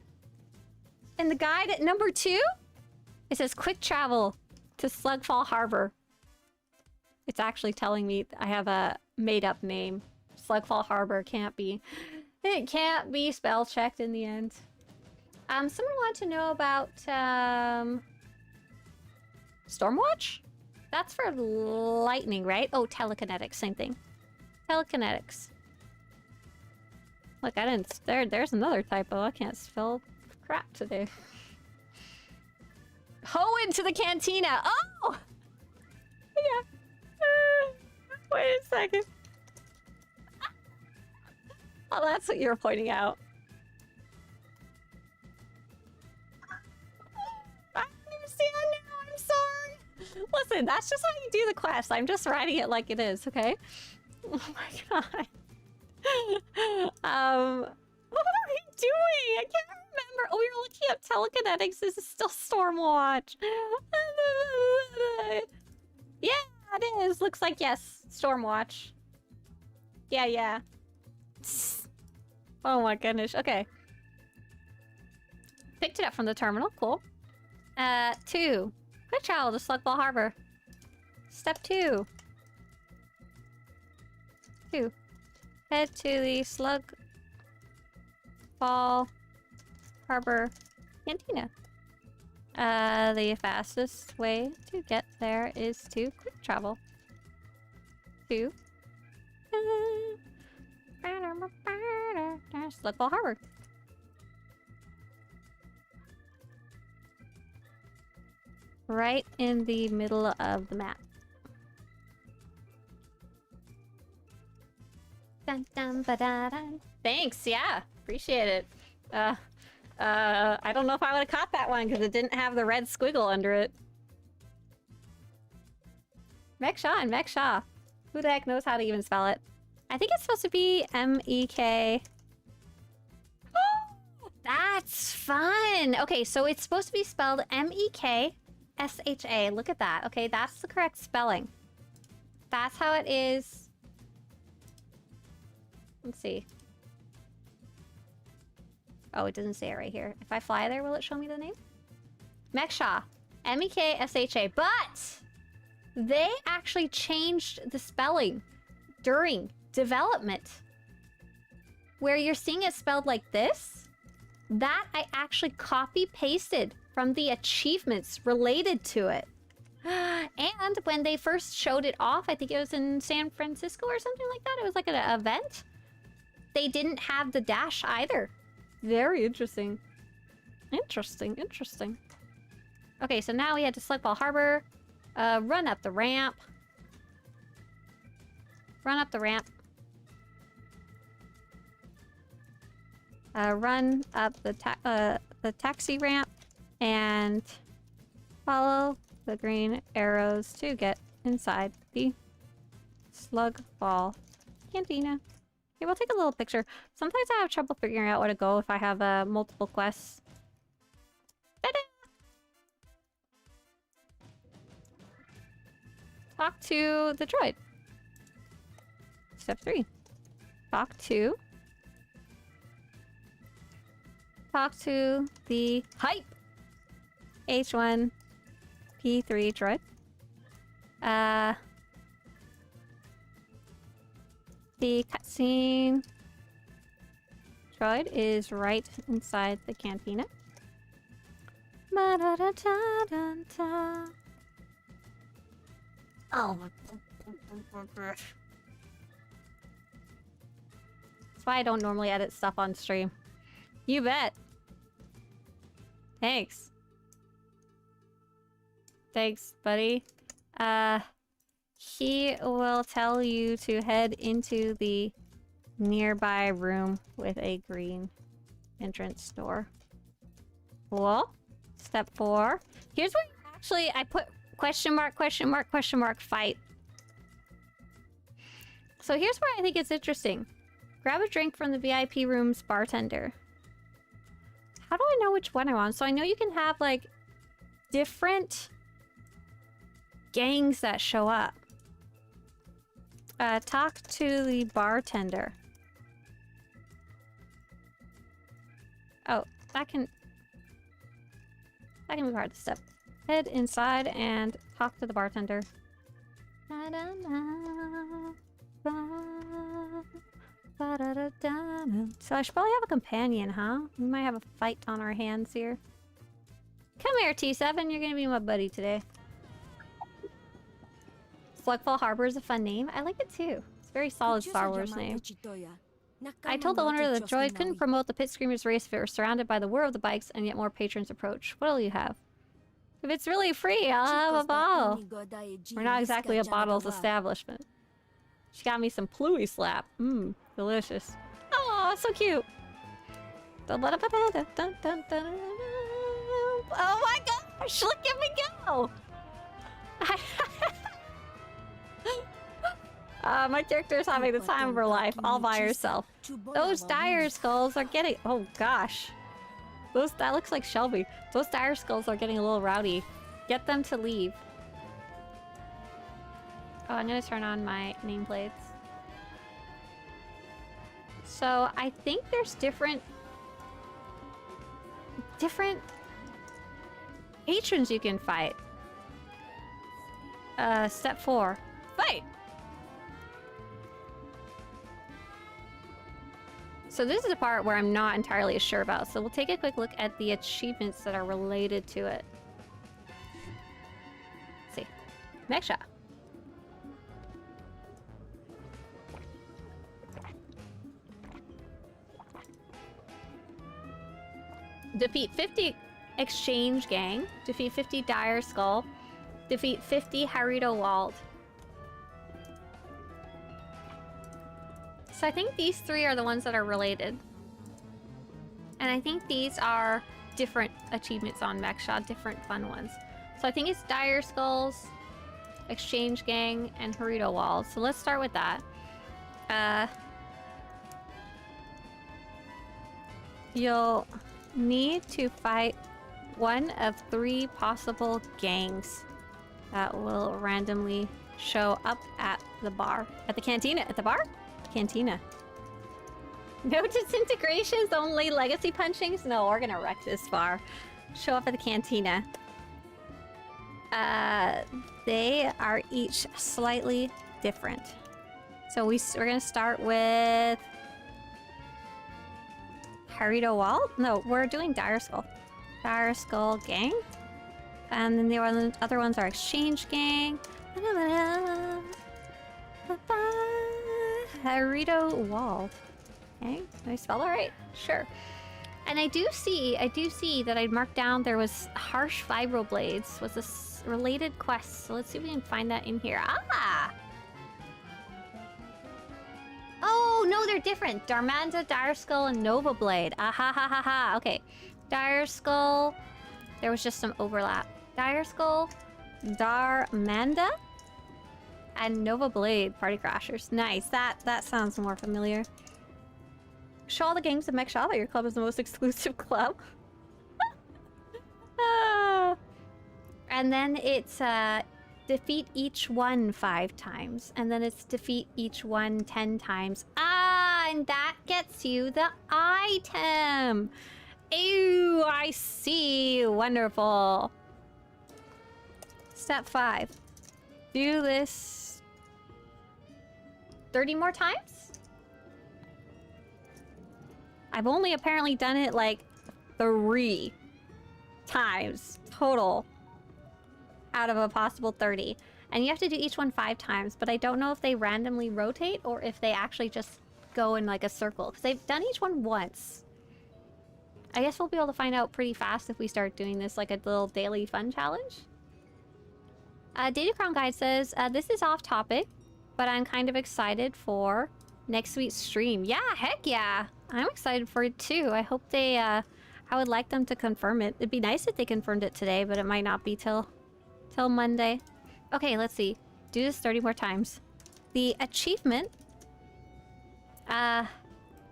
In the guide at number 2, it says quick travel to Slugfall Harbor. It's actually telling me I have a made-up name. Slugfall Harbor can't be. It can't be spell checked in the end. Someone wanted to know about Stormwatch? That's for lightning, right? Oh, telekinetics, same thing. Telekinetics. Look, I didn't. There's another typo. I can't spell crap today. Ho into the cantina. Oh, yeah. Wait a second. Oh, that's what you're pointing out. I understand now. I'm sorry. Listen, that's just how you do the quest. I'm just writing it like it is, okay? Oh my god. What are we doing? I can't remember. Oh, we were looking up telekinetics. This is still Stormwatch. Yeah, it is. Looks like yes, Stormwatch. Yeah. Oh my goodness. Okay. Picked it up from the terminal. Cool. 2. Quick travel to Slugball Harbor. Step 2. 2. Head to the Slugball Harbor Cantina. The fastest way to get there is to quick travel. 2. Slugball Harbor. Right in the middle of the map. Dun, dun, ba-da-dun. Thanks, yeah. Appreciate it. I don't know if I would have caught that one because it didn't have the red squiggle under it. Mek-Sha and Mek-Sha. Who the heck knows how to even spell it? I think it's supposed to be M-E-K. Oh, that's fun! Okay, so it's supposed to be spelled M-E-K-S-H-A. Look at that. Okay, that's the correct spelling. That's how it is. Let's see. Oh, it doesn't say it right here. If I fly there, will it show me the name? Mek-Sha. M-E-K-S-H-A. But they actually changed the spelling during development. Where you're seeing it spelled like this, that I actually copy-pasted from the achievements related to it. And when they first showed it off, I think it was in San Francisco or something like that. It was like an event. They didn't have the dash either. Very interesting. Interesting. Okay, so now we head to Slugball Harbor. Run up the ramp. Run up the ramp. Run up the taxi ramp and follow the green arrows to get inside the Slugball Cantina. Okay, we'll take a little picture. Sometimes I have trouble figuring out where to go if I have multiple quests. Ta-da! Talk to the droid. Step 3. Talk to the hype H1 P3 droid. The cutscene droid is right inside the cantina. Ba-da-da-da-da-da. Oh. That's why I don't normally edit stuff on stream. You bet. Thanks. Thanks, buddy. He will tell you to head into the nearby room with a green entrance door. Cool. Step 4. Here's where actually I put question mark, fight. So here's where I think it's interesting. Grab a drink from the VIP room's bartender. How do I know which one I'm on? So I know you can have, like, different gangs that show up. Talk to the bartender. Oh, that can be part of the step. Head inside and talk to the bartender. So I should probably have a companion, huh? We might have a fight on our hands here. Come here, T7. You're gonna be my buddy today. Slugfall Harbor is a fun name. I like it too. It's a very solid Star Wars name. I told the owner that the droid couldn't promote the Pit Screamers race if it were surrounded by the whir of the bikes and yet more patrons approach. What'll you have? If it's really free, I'll have a bottle. We're not exactly a bottles establishment. She got me some Pluie Slap. Mmm, delicious. Oh, so cute. Oh my gosh, look at me go! My character's having the time of her life, all by herself. Those dire skulls are getting... Oh gosh. That looks like Shelby. Those dire skulls are getting a little rowdy. Get them to leave. Oh, I'm gonna turn on my nameplates. So, I think there's different patrons you can fight. Step 4. Fight! So this is the part where I'm not entirely sure about. So we'll take a quick look at the achievements that are related to it. Let's see. Mek-Sha. Defeat 50 Exchange Gang. Defeat 50 Dire Skull. Defeat 50 Harito Wald. So I think these 3 are the ones that are related. And I think these are different achievements on Mek-Sha, different fun ones. So I think it's Dire Skulls, Exchange Gang, and Harito Wald. So let's start with that. You'll need to fight one of 3 possible gangs that will randomly show up at the bar. At the cantina. At the bar? Cantina. No disintegrations, only legacy punchings? No, we're gonna wreck this bar. Show up at the cantina. They are each slightly different. So we're gonna start with Harito Wald? No, we're doing Dire Skull. Dire Skull Gang. And then the other ones are Exchange Gang. Harito Wald. Okay, did I spell that right? Sure. And I do see that I'd marked down there was Harsh Vibroblades was a related quest. So let's see if we can find that in here. Ah! Oh, no, they're different. Darmanda, Dire Skull, and Nova Blade. Ah ha ha ha ha. Okay. Dire Skull. There was just some overlap. Dire Skull, Darmanda, and Nova Blade Party Crashers. Nice. That sounds more familiar. Show all the gangs of Mek-Sha that your club is the most exclusive club. And then it's defeat each one 5 times. And then it's defeat each one 10 times. Ah, and that gets you the item. Ew, I see. Wonderful. Step 5. Do this 30 more times? I've only apparently done it like 3 times total out of a possible 30. And you have to do each one 5 times, but I don't know if they randomly rotate or if they actually just go in like a circle. Because they've done each one once. I guess we'll be able to find out pretty fast if we start doing this like a little daily fun challenge. Data Crown Guide says, this is off topic, but I'm kind of excited for next week's stream. Yeah, heck yeah! I'm excited for it too. I hope they, I would like them to confirm it. It'd be nice if they confirmed it today, but it might not be till Monday. Okay, let's see. Do this 30 more times. The achievement.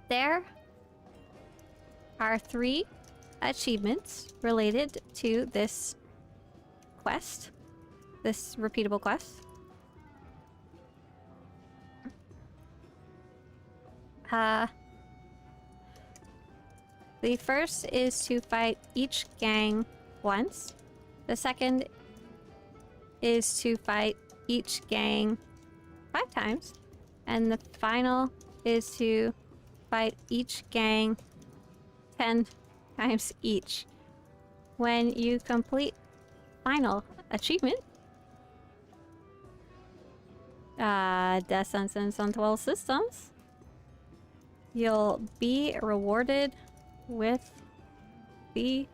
There are 3 achievements related to this quest. This repeatable quest. The first is to fight each gang once. The second is to fight each gang 5 times. And the final is to fight each gang 10 times each. When you complete final achievement, Death Sentence on 12 systems, you'll be rewarded with the...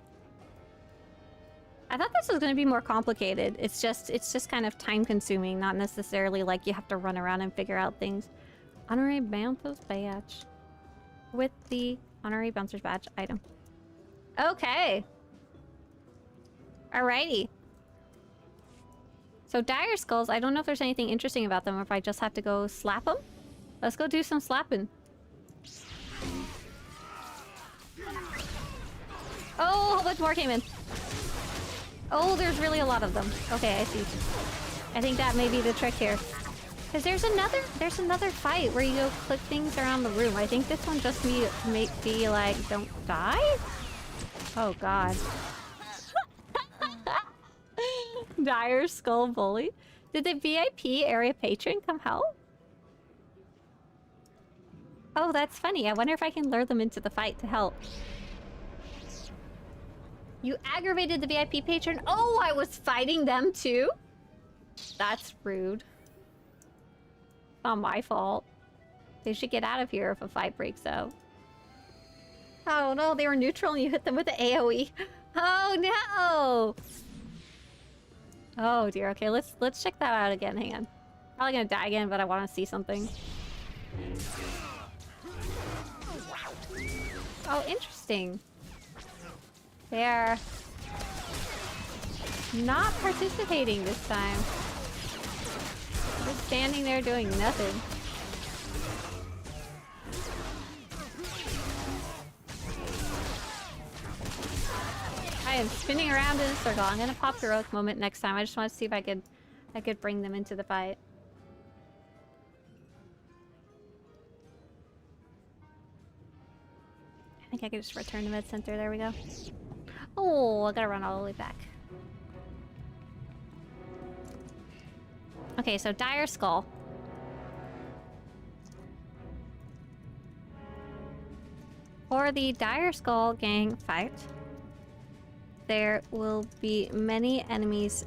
I thought this was going to be more complicated. It's just kind of time consuming, not necessarily like you have to run around and figure out things. Honorary Bouncer's Badge. With the Honorary Bouncer's Badge item. Okay. Alrighty. So Dire Skulls, I don't know if there's anything interesting about them or if I just have to go slap them. Let's go do some slapping. Oh, a whole bunch more came in. Oh, there's really a lot of them. Okay, I see. I think that may be the trick here. Because there's another fight where you go click things around the room. I think this one just may be like, don't die? Oh, God. Dire Skull Bully. Did the VIP area patron come help? Oh, that's funny. I wonder if I can lure them into the fight to help. You aggravated the VIP patron? Oh, I was fighting them too? That's rude. Not my fault. They should get out of here if a fight breaks out. Oh no, they were neutral and you hit them with the AoE. Oh no! Oh dear, okay, let's check that out again. Hang on. Probably gonna die again, but I want to see something. Oh, interesting. They're not participating this time. Just standing there doing nothing. I am spinning around in a circle. I'm gonna pop heroic moment next time. I just want to see if I could bring them into the fight. I think I could just return to mid center. There we go. Oh, I gotta run all the way back. Okay, so Dire Skull. For the Dire Skull gang fight, there will be many enemies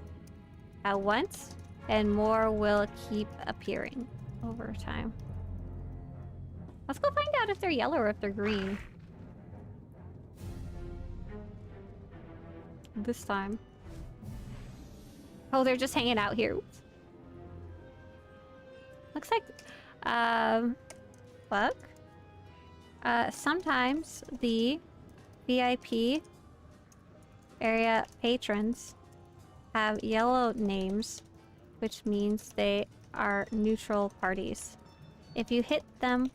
at once, and more will keep appearing over time. Let's go find out if they're yellow or if they're green. This time. Oh, they're just hanging out here. Oops. Looks like, fuck. Sometimes the VIP area patrons have yellow names, which means they are neutral parties. If you hit them,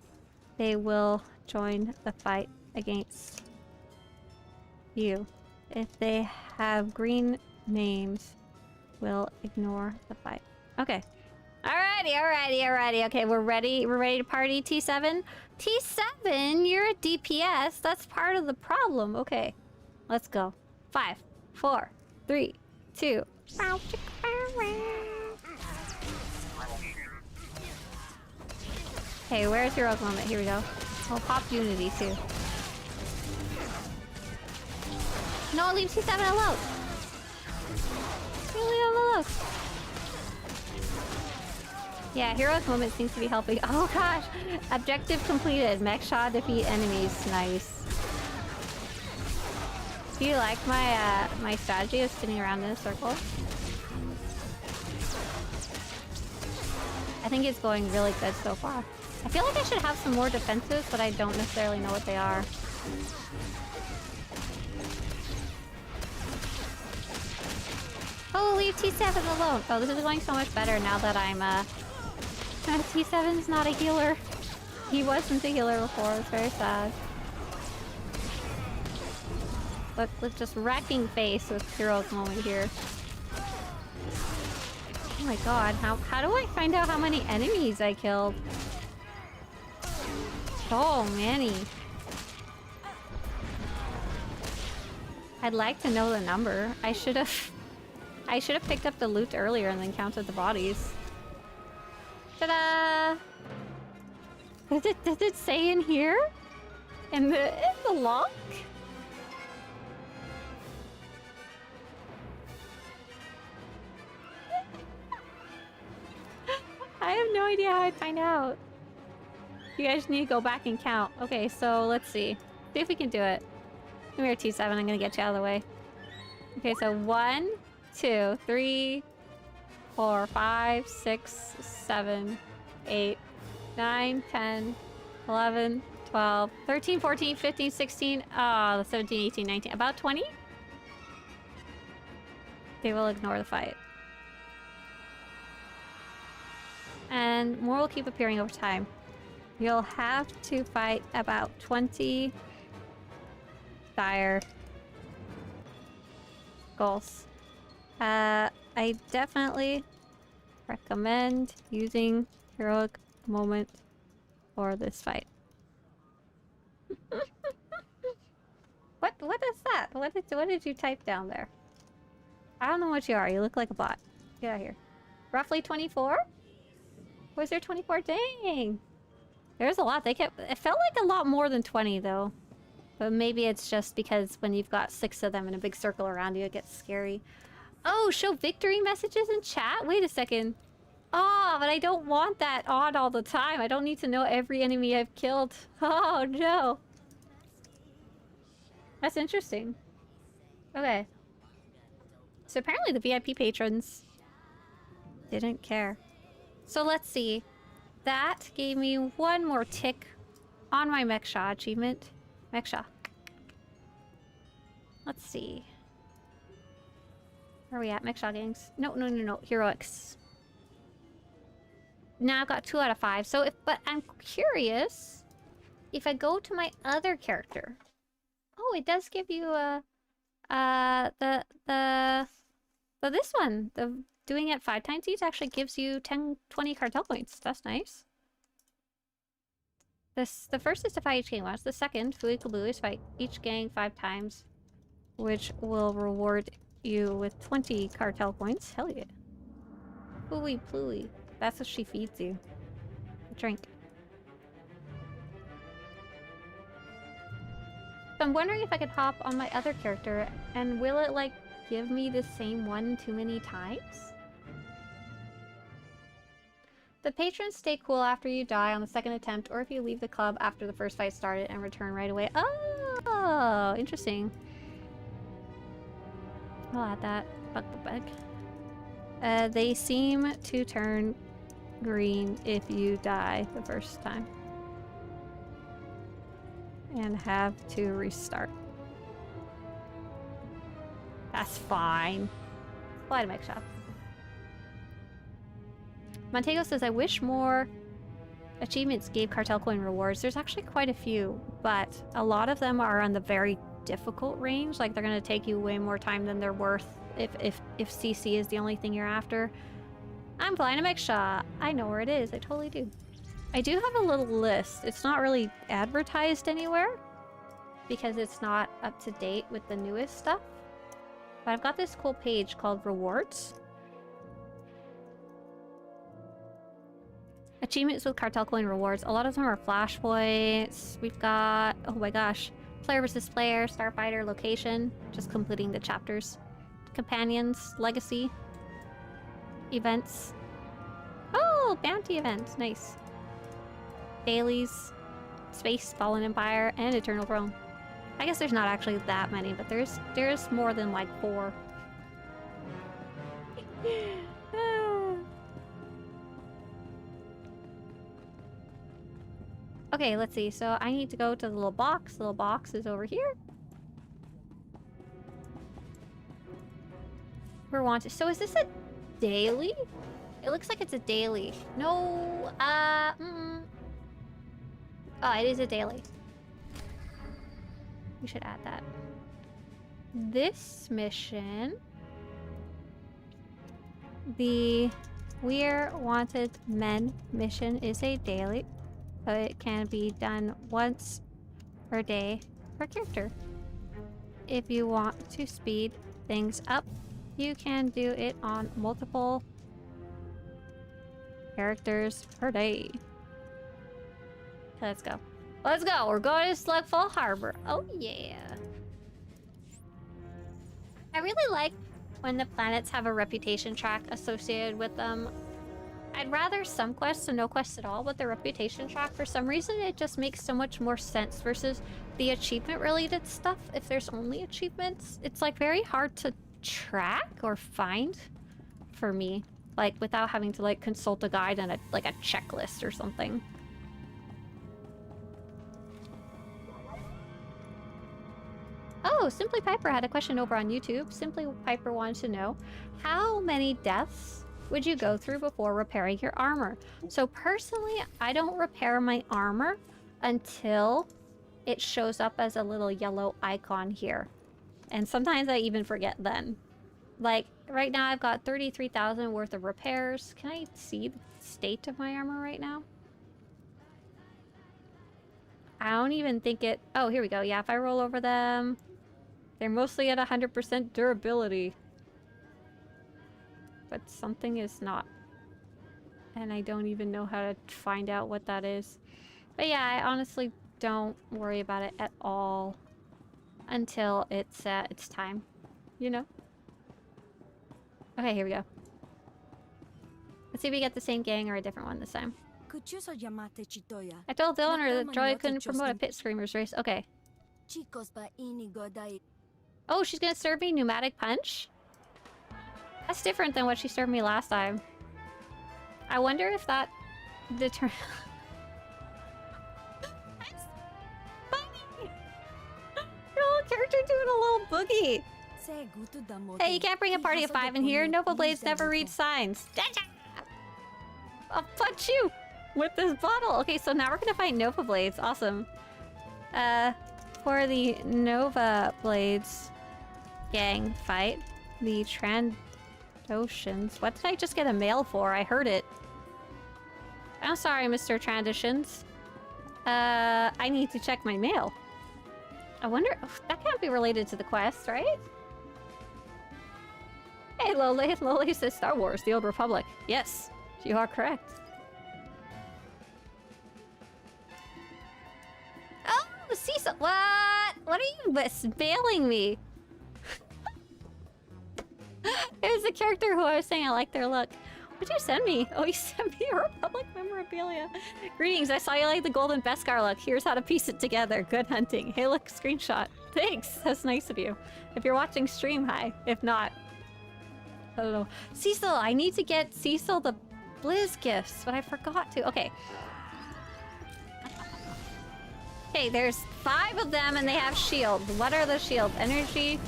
they will join the fight against you. If they have green names, we'll ignore the fight. Okay. Alrighty. Okay, we're ready. We're ready to party, T7. T7, you're a DPS. That's part of the problem. Okay, let's go. 5, 4, 3, 2. Okay, where's your moment? Here we go. We'll pop Unity too. No, leave T7 alone. Leave him alone. Yeah, heroic moment seems to be helping. Oh gosh, objective completed. Mek-Sha defeat enemies. Nice. Do you like my my strategy of spinning around in a circle? I think it's going really good so far. I feel like I should have some more defenses, but I don't necessarily know what they are. Oh, leave T7 alone. Oh, this is going so much better now that I'm T7's not a healer. He wasn't a healer before. It's very sad. Look, with just wrecking face with heroic moment here. Oh my god, how do I find out how many enemies I killed? So many. I'd like to know the number. I should have picked up the loot earlier and then counted the bodies. Ta-da! Does it say in here? In the log? I have no idea how I'd find out. You guys need to go back and count. Okay, so let's see. See if we can do it. Come here, T7. I'm gonna get you out of the way. Okay, so 1, 2, 3, 4, 5, 6, 7, 8, 9, 10, 11, 12, 13, 14, 15, 16, 17, 18, 19. About 20? They will ignore the fight. And more will keep appearing over time. You'll have to fight about 20 dire goals. I definitely recommend using heroic moment for this fight. What is that? What did you type down there? I don't know what you are. You look like a bot. Get out of here. Roughly 24? Was there 24? Dang! There's a lot. It felt like a lot more than 20 though. But maybe it's just because when you've got 6 of them in a big circle around you, it gets scary. Oh, show victory messages in chat? Wait a second. Oh, but I don't want that on all the time. I don't need to know every enemy I've killed. Oh, no. That's interesting. Okay. So apparently the VIP patrons didn't care. So let's see. That gave me one more tick on my Mek-Sha achievement. Mek-Sha. Let's see. Where are we at? Mek-Sha gangs? No. Heroics. Now I've got 2 out of 5. So but I'm curious if I go to my other character. Oh, it does give you this one. The doing it 5 times each actually gives you 20 cartel points. That's nice. The first is to fight each gang once. The second, Fooey Kaboo, is fight each gang 5 times, which will reward you with 20 cartel points. Hell yeah. Fooey Plooey. That's what she feeds you. Drink. So I'm wondering if I could hop on my other character, and will it, like, give me the same one too many times? The patrons stay cool after you die on the second attempt, or if you leave the club after the first fight started and return right away. Oh, interesting. I'll add that. Bug. They seem to turn green if you die the first time. And have to restart. That's fine. Fly to Mek-Sha. Montego says, I wish more achievements gave cartel coin rewards. There's actually quite a few, but a lot of them are on the very difficult range. Like, they're going to take you way more time than they're worth if CC is the only thing you're after. I'm flying to Mek-Sha. I know where it is. I totally do. I do have a little list. It's not really advertised anywhere because it's not up to date with the newest stuff. But I've got this cool page called Rewards. Achievements with cartel coin rewards. A lot of them are flashpoints. We've got, oh my gosh, Player versus player, starfighter, location. Just completing the chapters. Companions, legacy. Events. Oh, bounty events. Nice. Dailies. Space, Fallen Empire, and Eternal Throne. I guess there's not actually that many, but there's more than like 4. Okay, let's see. So I need to go to the little box. The little box is over here. We're wanted. So is this a daily? It looks like it's a daily. No, Oh, it is a daily. We should add that. This mission... The We're Wanted Men mission is a daily. So it can be done once per day per character. If you want to speed things up, you can do it on multiple characters per day. Okay, let's go. Let's go! We're going to Slugfall Harbor. Oh yeah. I really like when the planets have a reputation track associated with them. I'd rather some quests and no quests at all, but the reputation track, for some reason, it just makes so much more sense versus the achievement-related stuff. If there's only achievements, it's like very hard to track or find for me, like without having to like consult a guide and a checklist or something. Oh, Simply Piper had a question over on YouTube. Simply Piper wanted to know, how many deaths would you go through before repairing your armor? So personally, I don't repair my armor until it shows up as a little yellow icon here. And sometimes I even forget then. Like, right now I've got 33,000 worth of repairs. Can I see the state of my armor right now? I don't even think it... Oh, here we go. Yeah, if I roll over them, they're mostly at 100% durability. But something is not. And I don't even know how to find out what that is. But yeah, I honestly don't worry about it at all until it's time. You know? Okay, here we go. Let's see if we get the same gang or a different one this time. I told the owner that Joy couldn't promote a pit screamers race. Okay. Oh, she's gonna serve me pneumatic punch? That's different than what she served me last time. I wonder if that determines... That's funny! Your little character doing a little boogie! Hey, you can't bring a party of 5 in here. Nova Blades never read signs. I'll punch you with this bottle. Okay, so now we're gonna fight Nova Blades. Awesome. For the Nova Blades gang fight, the Trandoshans. What did I just get a mail for? I heard it. I'm sorry, Mr. Trandoshans. I need to check my mail. I wonder... that can't be related to the quest, right? Hey, Loli. Loli says Star Wars, The Old Republic. Yes, you are correct. Oh, Cecil! What? What are you bailing me? It was the character who I was saying I like their look. What'd you send me? Oh, you sent me a Republic memorabilia. Greetings, I saw you like the golden Beskar look. Here's how to piece it together. Good hunting. Hey, look, screenshot. Thanks, that's nice of you. If you're watching stream, hi. If not, I don't know. Cecil, I need to get Cecil the Blizz gifts, but I forgot to. Okay. Okay, there's 5 of them and they have shields. What are the shields? Energy?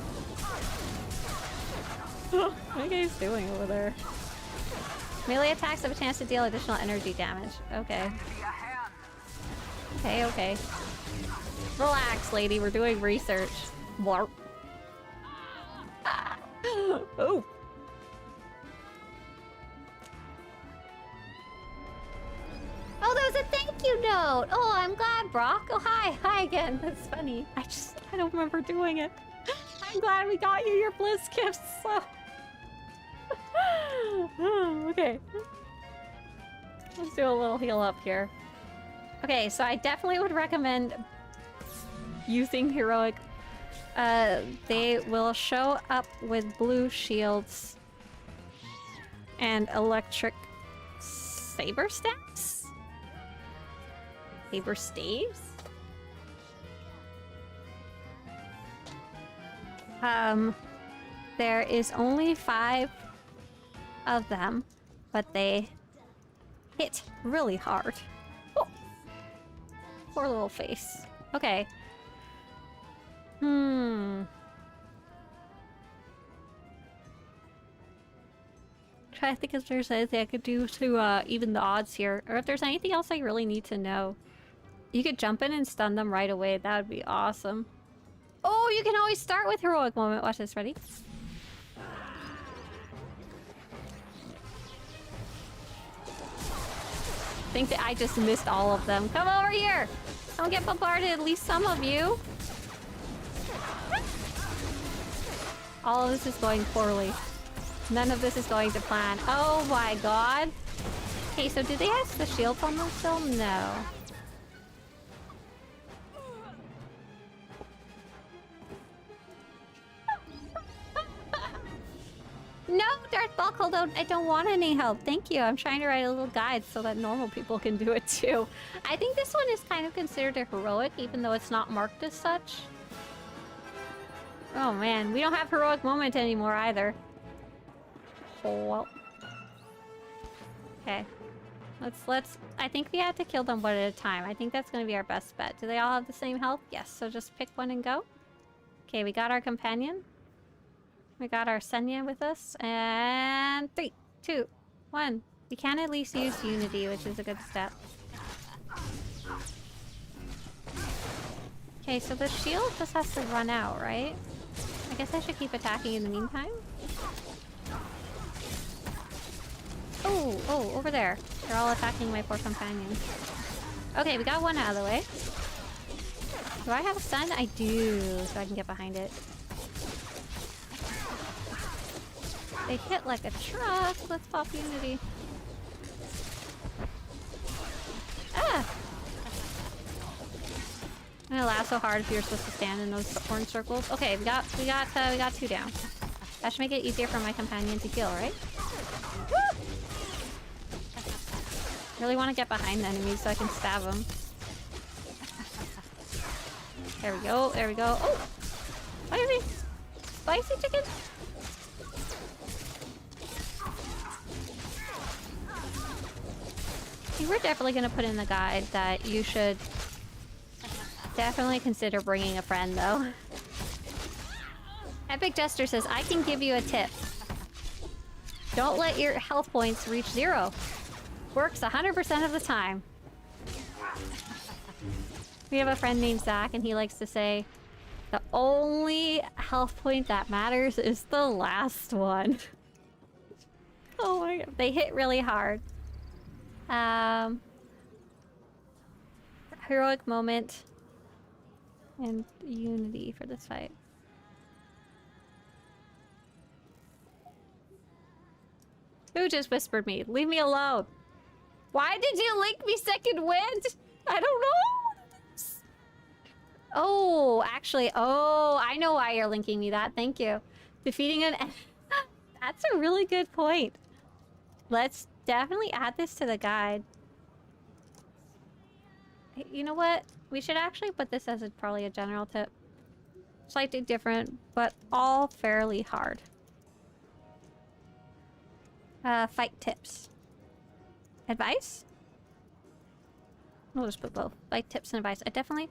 What are you guys doing over there? Melee attacks have a chance to deal additional energy damage. Okay. Okay, okay. Relax, lady. We're doing research. Blarp. Oh. Oh, that was a thank you note. Oh, I'm glad, Brock. Oh, hi. Hi again. That's funny. I don't remember doing it. I'm glad we got you your Blizz gifts. So. Okay. Let's do a little heal up here. Okay, so I definitely would recommend using heroic. They will show up with blue shields and electric saber staves? Saber staves? There is only 5 of them, but they hit really hard. Oh. Poor little face. Okay. Try to think if there's anything I could do to even the odds here, or if there's anything else I really need to know. You could jump in and stun them right away. That would be awesome. Oh, you can always start with heroic moment. Watch this. Ready? I think that I just missed all of them. Come over here! Don't get bombarded, at least some of you. All of this is going poorly. None of this is going to plan. Oh my god. Okay, so do they have the shield on them still? No. No, Darth Buckle, I don't want any help. Thank you. I'm trying to write a little guide so that normal people can do it too. I think this one is kind of considered a heroic, even though it's not marked as such. Oh man, we don't have heroic moment anymore either. Oh, well. Okay. Let's... I think we have to kill them one at a time. I think that's going to be our best bet. Do they all have the same health? Yes, so just pick one and go. Okay, we got our companion. We got our Senya with us. And 3, 2, 1. We can at least use Unity, which is a good step. Okay, so the shield just has to run out, right? I guess I should keep attacking in the meantime. Oh, oh, over there. They're all attacking my poor companions. Okay, we got one out of the way. Do I have a stun? I do, so I can get behind it. They hit like a truck. Let's pop Unity. Ah! I'm gonna laugh so hard if you're supposed to stand in those orange circles. Okay, we got 2 down. That should make it easier for my companion to heal, right? Woo! Really want to get behind the enemies so I can stab them. There we go. There we go. Oh! What is he? Spicy chicken? We're definitely going to put in the guide that you should definitely consider bringing a friend, though. Epic Jester says, I can give you a tip. Don't let your health points reach 0. Works 100% of the time. We have a friend named Zach, and he likes to say, the only health point that matters is the last one. Oh my god. They hit really hard. Heroic moment and Unity for this fight. Who just whispered me? Leave me alone. Why did you link me second wind? I don't know. Oh, actually, oh, I know why you're linking me that. Thank you. Defeating an... That's a really good point. Let's definitely add this to the guide. You know what? We should actually put this as probably a general tip. Slightly different, but all fairly hard. Fight tips. Advice? We'll just put both. Fight tips and advice. I definitely...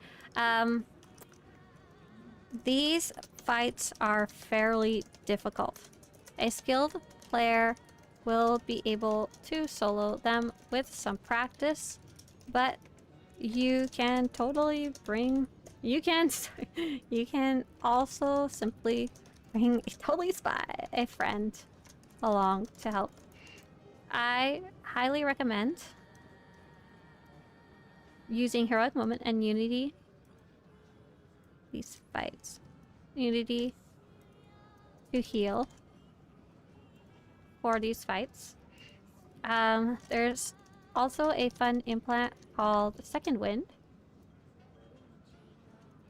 these fights are fairly difficult. A skilled player will be able to solo them with some practice, but you can totally bring... You can also simply bring a friend along to help. I highly recommend using Heroic Moment and Unity these fights. Unity to heal for these fights. There's also a fun implant called Second Wind,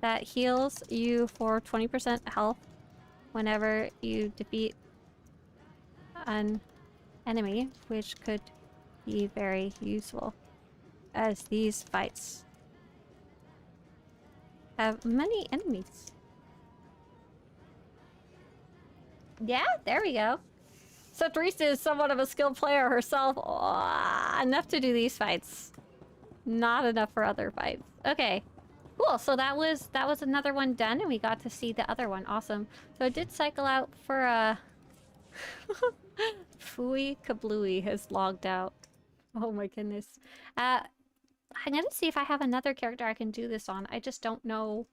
that heals you for 20% health whenever you defeat an enemy, which could be very useful, as these fights have many enemies. Yeah, there we go. Swtorista is somewhat of a skilled player herself. Oh, enough to do these fights. Not enough for other fights. Okay. Cool, so that was another one done, and we got to see the other one. Awesome. So I did cycle out for Fooey Kablooey has logged out. Oh my goodness. I'm gonna see if I have another character I can do this on. I just don't know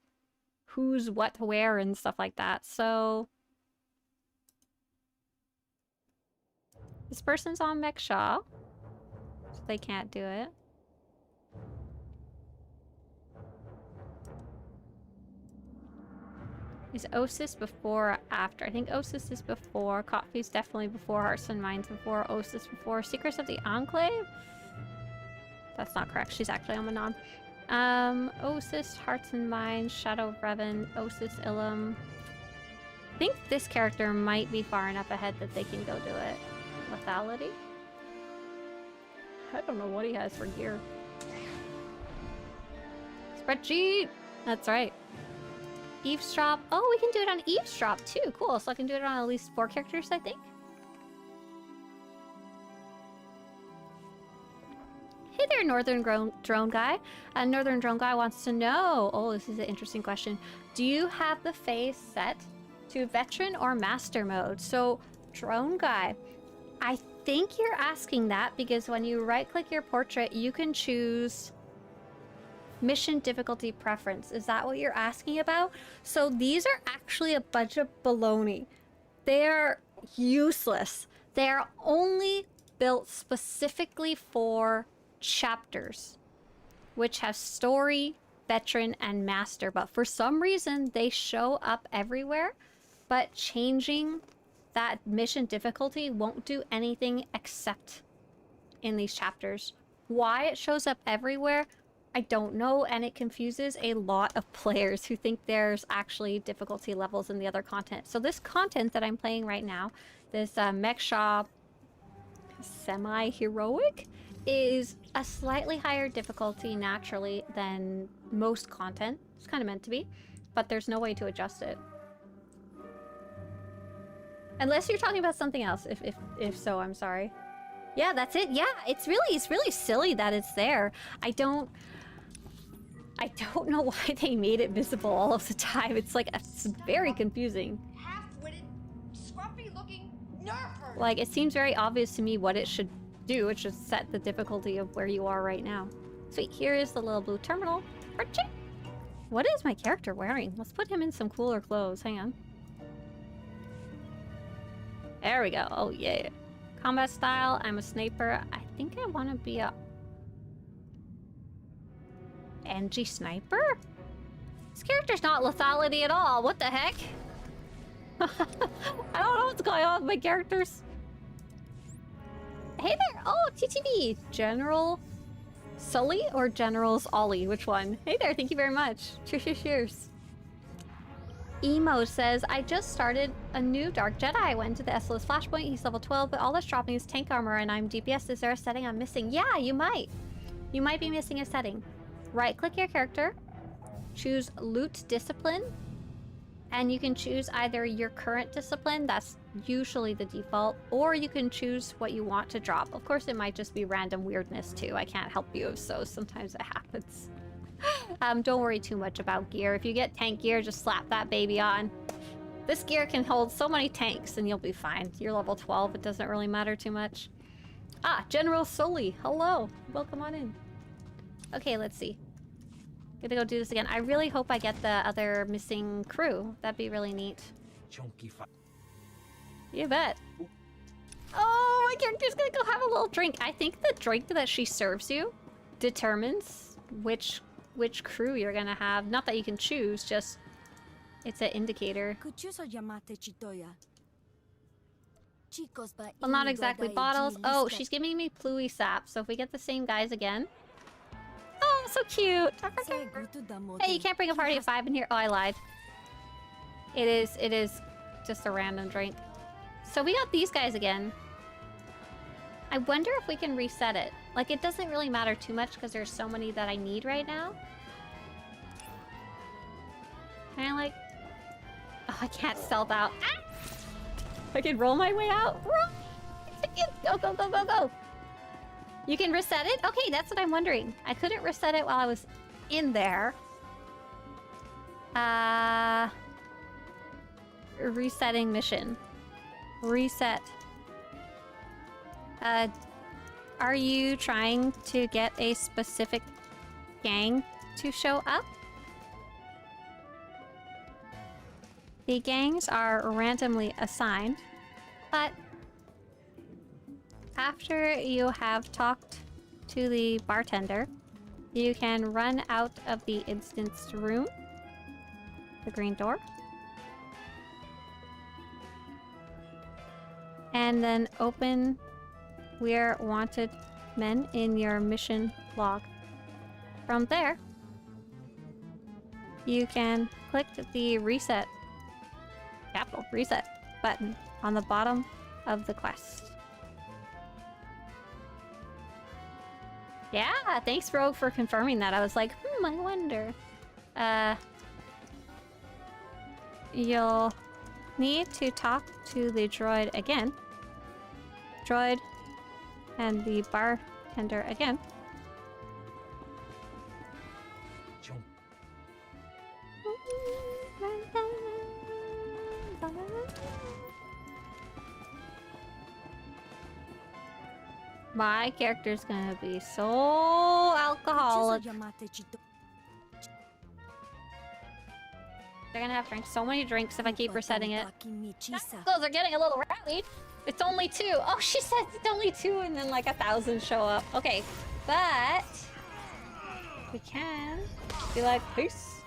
who's what where and stuff like that. So this person's on Mek-Sha, so they can't do it. Is Osis before or after? I think Osis is before. Coffee's definitely before. Hearts and Minds before. Osis before. Secrets of the Enclave? That's not correct. She's actually on Manon. Osis, Hearts and Minds, Shadow of Revan, Osis, Ilum. I think this character might be far enough ahead that they can go do it. Lethality? I don't know what he has for gear. Spreadsheet! That's right. Eavesdrop. Oh, we can do it on Eavesdrop too. Cool. So I can do it on at least 4 characters, I think. Hey there, Northern Drone Guy. Northern Drone Guy wants to know. Oh, this is an interesting question. Do you have the phase set to Veteran or Master mode? So, Drone Guy, I think you're asking that because when you right-click your portrait, you can choose mission difficulty preference. Is that what you're asking about? So these are actually a bunch of baloney. They're useless. They're only built specifically for chapters, which have story, veteran, and master. But for some reason, they show up everywhere. But changing that mission difficulty won't do anything except in these chapters. Why it shows up everywhere, I don't know, and it confuses a lot of players who think there's actually difficulty levels in the other content. So this content that I'm playing right now, this Mek-Sha semi-heroic, is a slightly higher difficulty naturally than most content. It's kind of meant to be, but there's no way to adjust it. Unless you're talking about something else. If so, I'm sorry. Yeah, that's it. Yeah, it's really silly that it's there. I don't know why they made it visible all of the time. It's like, it's very confusing. Half-witted, scruffy-looking nerfer. Like, it seems very obvious to me what it should do. It should set the difficulty of where you are right now. Sweet, here is the little blue terminal. What is my character wearing? Let's put him in some cooler clothes. Hang on. There we go. Oh, yeah. Combat style, I'm a sniper. I think I want to be a NG sniper? This character's not lethality at all. What the heck? I don't know what's going on with my characters. Hey there. Oh, TTV. General Sully or General's Ollie? Which one? Hey there. Thank you very much. Cheers, cheers, cheers. Emo says, I just started a new Dark Jedi. I went to the SLS Flashpoint. He's level 12, but all that's dropping is tank armor and I'm DPS. Is there a setting I'm missing? Yeah, you might. You might be missing a setting. Right-click your character, choose Loot Discipline, and you can choose either your current discipline, that's usually the default, or you can choose what you want to drop. Of course, it might just be random weirdness too. I can't help you, so sometimes it happens. Don't worry too much about gear. If you get tank gear, just slap that baby on. This gear can hold so many tanks and you'll be fine. You're level 12, it doesn't really matter too much. Ah, General Sully, hello. Welcome on in. Okay, let's see. Gonna go do this again. I really hope I get the other missing crew. That'd be really neat. You bet. Oh, my character's gonna go have a little drink. I think the drink that she serves you determines which crew you're gonna have. Not that you can choose, just it's an indicator. Well, not exactly bottles. Oh, she's giving me Pluie sap. So if we get the same guys again. Oh, so so cute. Hey, you can't bring a party of 5 in here. Oh, I lied. It is just a random drink. So we got these guys again. I wonder if we can reset it. Like, it doesn't really matter too much because there's so many that I need right now. Can I, like... Oh, I can't stealth out. Ah! I can roll my way out. Go, go, go, go, go. You can reset it? Okay, that's what I'm wondering. I couldn't reset it while I was in there. Resetting mission. Reset. Are you trying to get a specific gang to show up? The gangs are randomly assigned, but after you have talked to the bartender, you can run out of the instanced room, the green door, and then open We're Wanted Men in your mission log. From there, you can click the reset, capital reset button on the bottom of the quest. Yeah, thanks Rogue for confirming that. I was like, I wonder. You'll need to talk to the droid again. Droid and the bartender again. My character's gonna be so alcoholic. They're gonna have to drink so many drinks if I keep resetting it. Those are getting a little rowdy. It's only 2. Oh, she said it's only 2 and then like 1,000 show up. Okay, but we can be like, peace.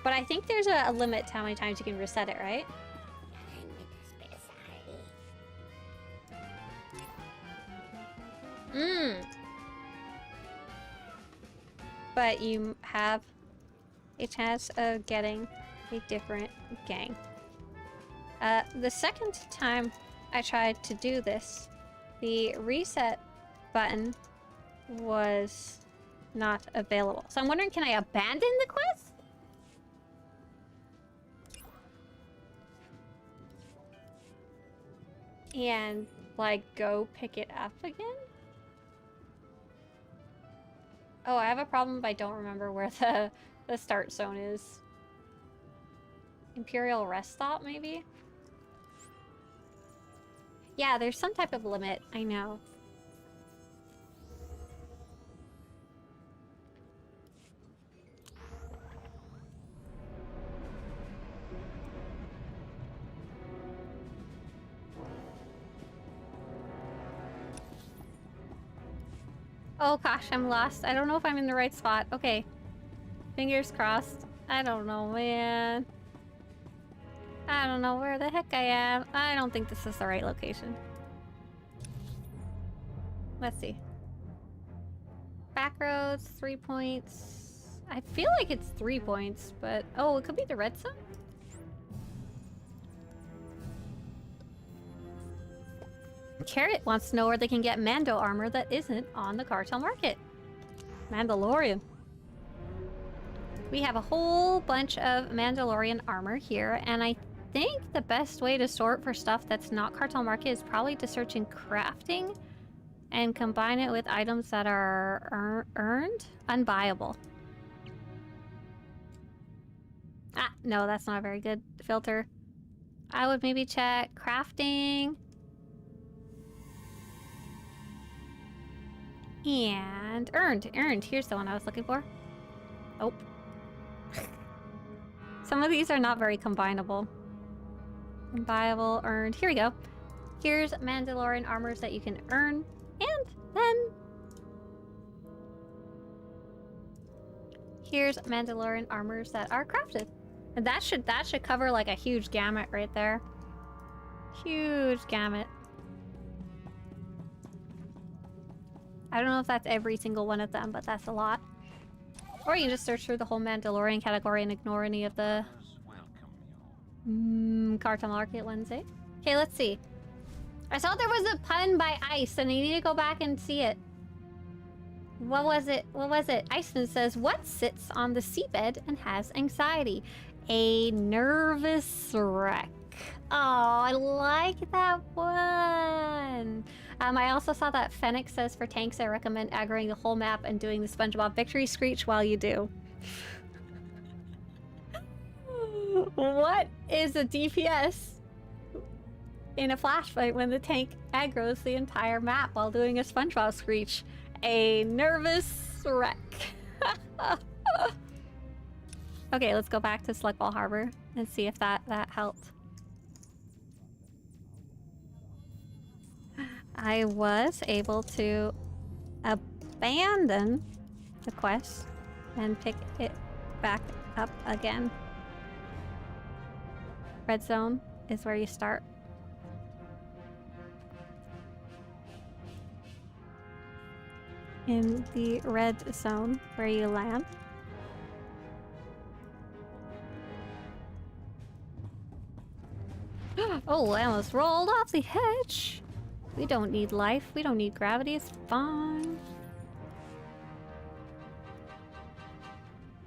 But I think there's a limit to how many times you can reset it, right? But you have a chance of getting a different gang. The second time I tried to do this, the reset button was not available. So I'm wondering, can I abandon the quest? And, like, go pick it up again? Oh, I have a problem if I don't remember where the start zone is. Imperial rest stop, maybe? Yeah, there's some type of limit, I know. Oh gosh, I'm lost. I don't know if I'm in the right spot. Okay. Fingers crossed. I don't know, man. I don't know where the heck I am. I don't think this is the right location. Let's see. Back roads, 3 points. I feel like it's 3 points, but... Oh, it could be the red zone? Carrot wants to know where they can get Mando armor that isn't on the cartel market. Mandalorian. We have a whole bunch of Mandalorian armor here, and I think the best way to sort for stuff that's not cartel market is probably to search in crafting and combine it with items that are earned, unbuyable. Ah, no, that's not a very good filter. I would maybe check crafting. And earned. Here's the one I was looking for. Oh. Some of these are not very combinable. Combinable, earned. Here we go. Here's Mandalorian armors that you can earn. And then... here's Mandalorian armors that are crafted. And that should cover like a huge gamut right there. Huge gamut. I don't know if that's every single one of them, but that's a lot. Or you can just search through the whole Mandalorian category and ignore any of the Cartel Market ones, eh? Okay, let's see. I saw there was a pun by Ice, and I need to go back and see it. What was it? What was it? Iceman says, what sits on the seabed and has anxiety? A nervous wreck. Oh, I like that one. I also saw that Fennec says for tanks, I recommend aggroing the whole map and doing the SpongeBob victory screech while you do. What is a DPS in a flash fight when the tank aggroes the entire map while doing a SpongeBob screech? A nervous wreck. Okay, let's go back to Slugball Harbor and see if that helped. I was able to abandon the quest and pick it back up again. Red zone is where you start. In the red zone where you land. Oh, I almost rolled off the hedge. We don't need life. We don't need gravity. It's fine.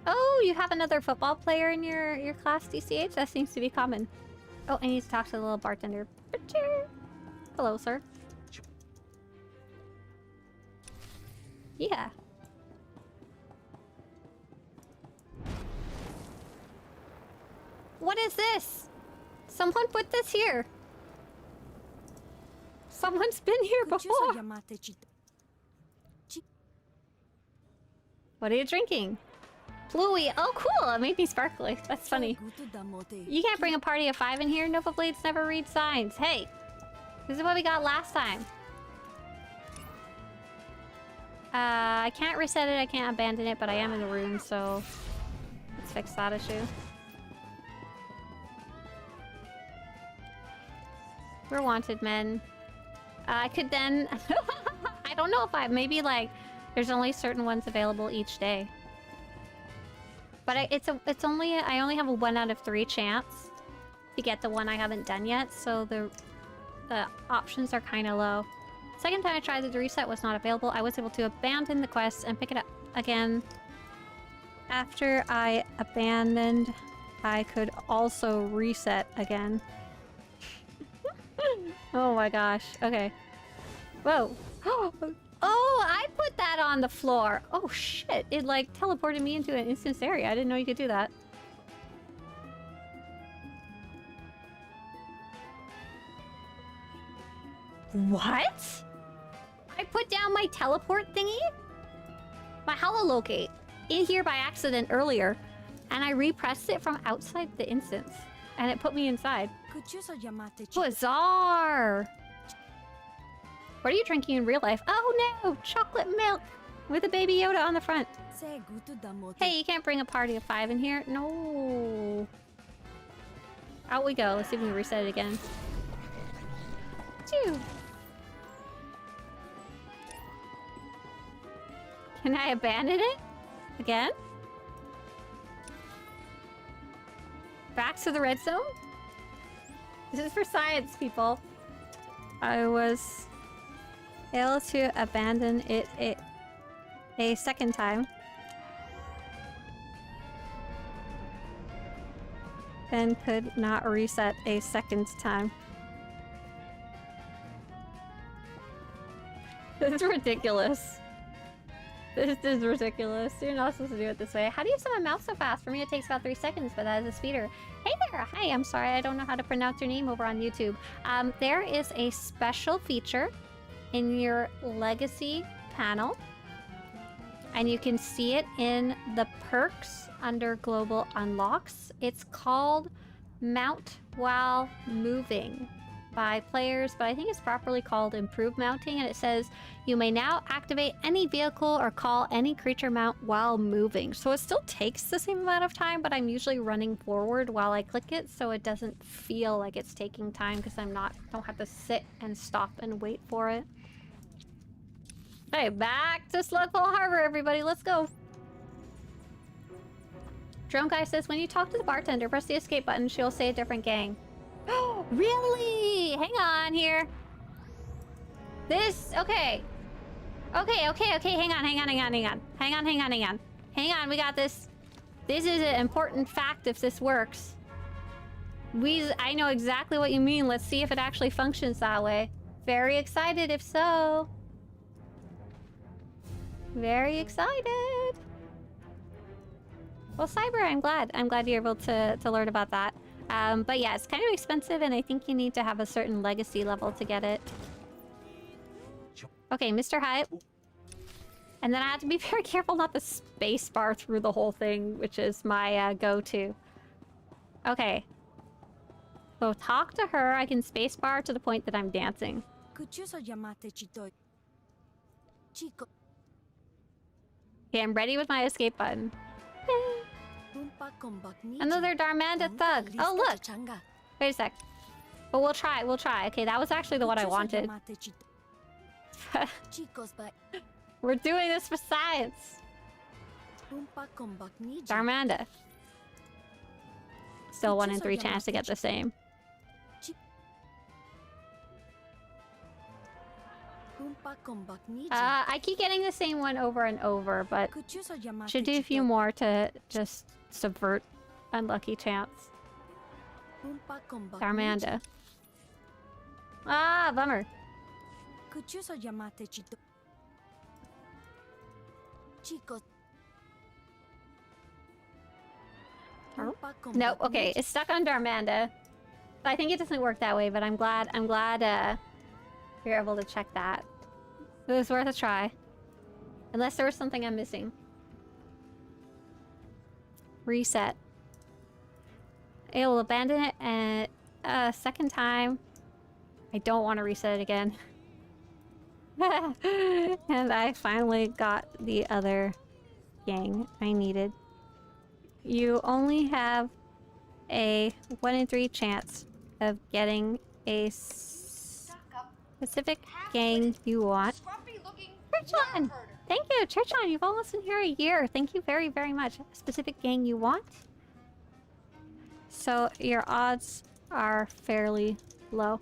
Oh, you have another football player in your class, DCH? That seems to be common. Oh, I need to talk to the little bartender. Hello, sir. Yeah. What is this? Someone put this here. Someone's been here before. What are you drinking? Bluey. Oh, cool. It made me sparkly. That's funny. You can't bring a party of 5 in here. Nova Blades never read signs. Hey, this is what we got last time. I can't reset it. I can't abandon it, but I am in the room, so let's fix that issue. We're wanted men. I could then... I don't know if maybe, like, there's only certain ones available each day. But I only have a 1 out of 3 chance to get the one I haven't done yet, so the options are kind of low. Second time I tried, the reset was not available. I was able to abandon the quest and pick it up again. After I abandoned, I could also reset again. Oh my gosh. Okay. Whoa. Oh, I put that on the floor. Oh shit. It like teleported me into an instance area. I didn't know you could do that. What? I put down my teleport thingy? My hololocate in here by accident earlier, and I repressed it from outside the instance, and it put me inside. Bizarre! What are you drinking in real life? Oh no! Chocolate milk! With a baby Yoda on the front. Hey, you can't bring a party of 5 in here. No. Out we go. Let's see if we can reset it again. Phew. Can I abandon it? Again? Back to the red zone? This is for science, people. I was able to abandon it a second time. Then could not reset a second time. This is ridiculous. This is ridiculous. You're not supposed to do it this way. How do you summon a mouse so fast? For me, it takes about 3 seconds, but that is a speeder. Hey there! Hi, I'm sorry. I don't know how to pronounce your name over on YouTube. There is a special feature in your Legacy panel. And you can see it in the perks under Global Unlocks. It's called Mount While Moving by players, but I think it's properly called Improved Mounting, and it says you may now activate any vehicle or call any creature mount while moving. So it still takes the same amount of time, but I'm usually running forward while I click it, so it doesn't feel like it's taking time because don't have to sit and stop and wait for it. Hey, back to Slugfall Harbor, everybody. Let's go. Drone Guy says, when you talk to the bartender, press the escape button. She'll say a different gang. Really? Hang on here. This... Okay. Okay. Hang on. Hang on, we got this. This is an important fact if this works. I know exactly what you mean. Let's see if it actually functions that way. Very excited if so. Very excited. Well, Cyber, I'm glad. I'm glad you're able to learn about that. But yeah, it's kind of expensive, and I think you need to have a certain legacy level to get it. Okay, Mr. Hype. And then I have to be very careful not to space bar through the whole thing, which is my go-to. Okay. So talk to her. I can space bar to the point that I'm dancing. Okay, I'm ready with my escape button. Another Darmanda thug. Oh, look. Wait a sec. But we'll try. Okay, that was actually the one I wanted. We're doing this for science. Darmanda. Still 1 in 3 chance to get the same. I keep getting the same one over and over, but should do a few more to just subvert unlucky chance. Darmanda. Ah, bummer. No, okay, it's stuck on Darmanda. I think it doesn't work that way, but I'm glad you're able to check that. It was worth a try. Unless there was something I'm missing. Reset. It will abandon it and a second time. I don't want to reset it again. And I finally got the other gang I needed. You only have a 1 in 3 chance of getting a specific gang you want. Churchon! Thank you, Churchon! You've almost been here a year. Thank you very, very much. A specific gang you want? So your odds are fairly low.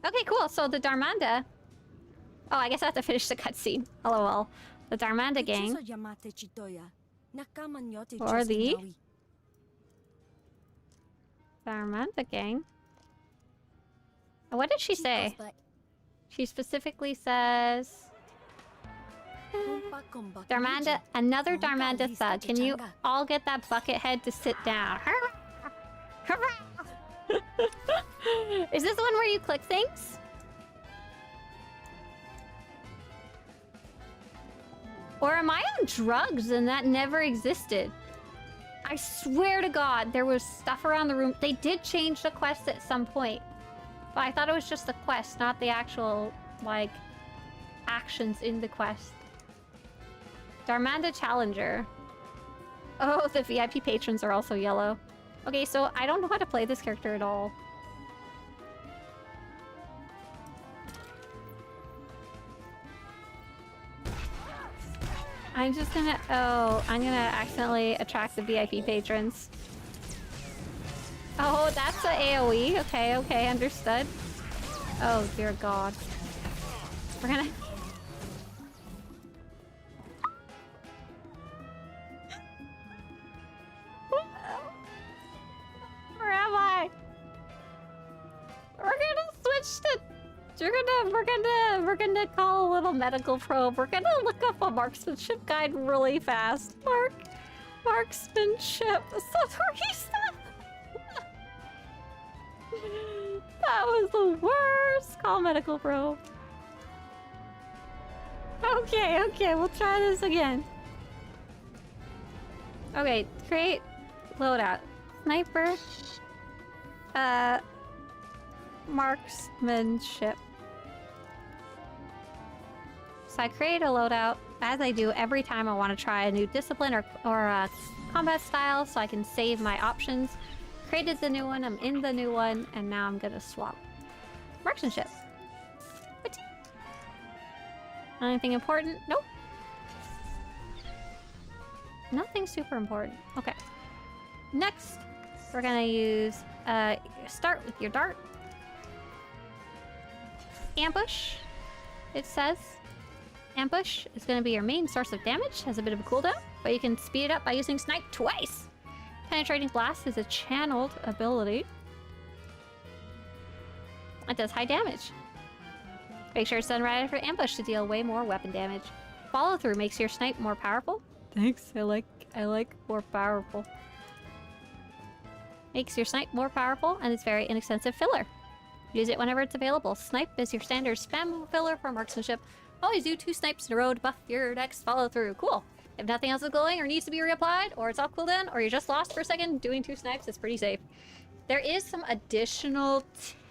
Okay, cool. So the Darmanda... Oh, I guess I have to finish the cutscene. LOL. The Darmanda gang. Or the... Darmanda gang. What did she say? She specifically says... Darmanda... Another Darmanda thug. Can you all get that bucket head to sit down? Is this the one where you click things? Or am I on drugs and that never existed? I swear to God, there was stuff around the room. They did change the quest at some point. But I thought it was just the quest, not the actual, like, actions in the quest. Darmanda Challenger. Oh, the VIP patrons are also yellow. Okay, so I don't know how to play this character at all. I'm just gonna... Oh, I'm gonna accidentally attract the VIP patrons. Oh, that's the AoE? Okay, okay, understood. Oh, dear God. We're gonna... Where am I? We're gonna switch to... We're gonna call a little medical probe. We're gonna look up a marksmanship guide really fast. Marksmanship. Swtorista. That was the worst. Call medical probe. Okay, okay, we'll try this again. Okay, create loadout. Sniper. Marksmanship. So I create a loadout, as I do every time I want to try a new discipline or a combat style, so I can save my options. Created the new one, I'm in the new one, and now I'm gonna swap. Marksmanship. What? Anything important? Nope. Nothing super important. Okay. Next, we're gonna use, start with your dart. Ambush, it says. Ambush is gonna be your main source of damage, has a bit of a cooldown, but you can speed it up by using Snipe twice. Penetrating Blast is a channeled ability. It does high damage. Make sure it's done right after ambush to deal way more weapon damage. Follow through makes your snipe more powerful. Thanks, I like more powerful. Makes your snipe more powerful, and it's very inexpensive filler. Use it whenever it's available. Snipe is your standard spam filler for marksmanship. Always do 2 snipes in a row to buff your next follow through. Cool. If nothing else is going or needs to be reapplied, or it's off cooldown, or you're just lost for a second, doing 2 snipes is pretty safe. There is some additional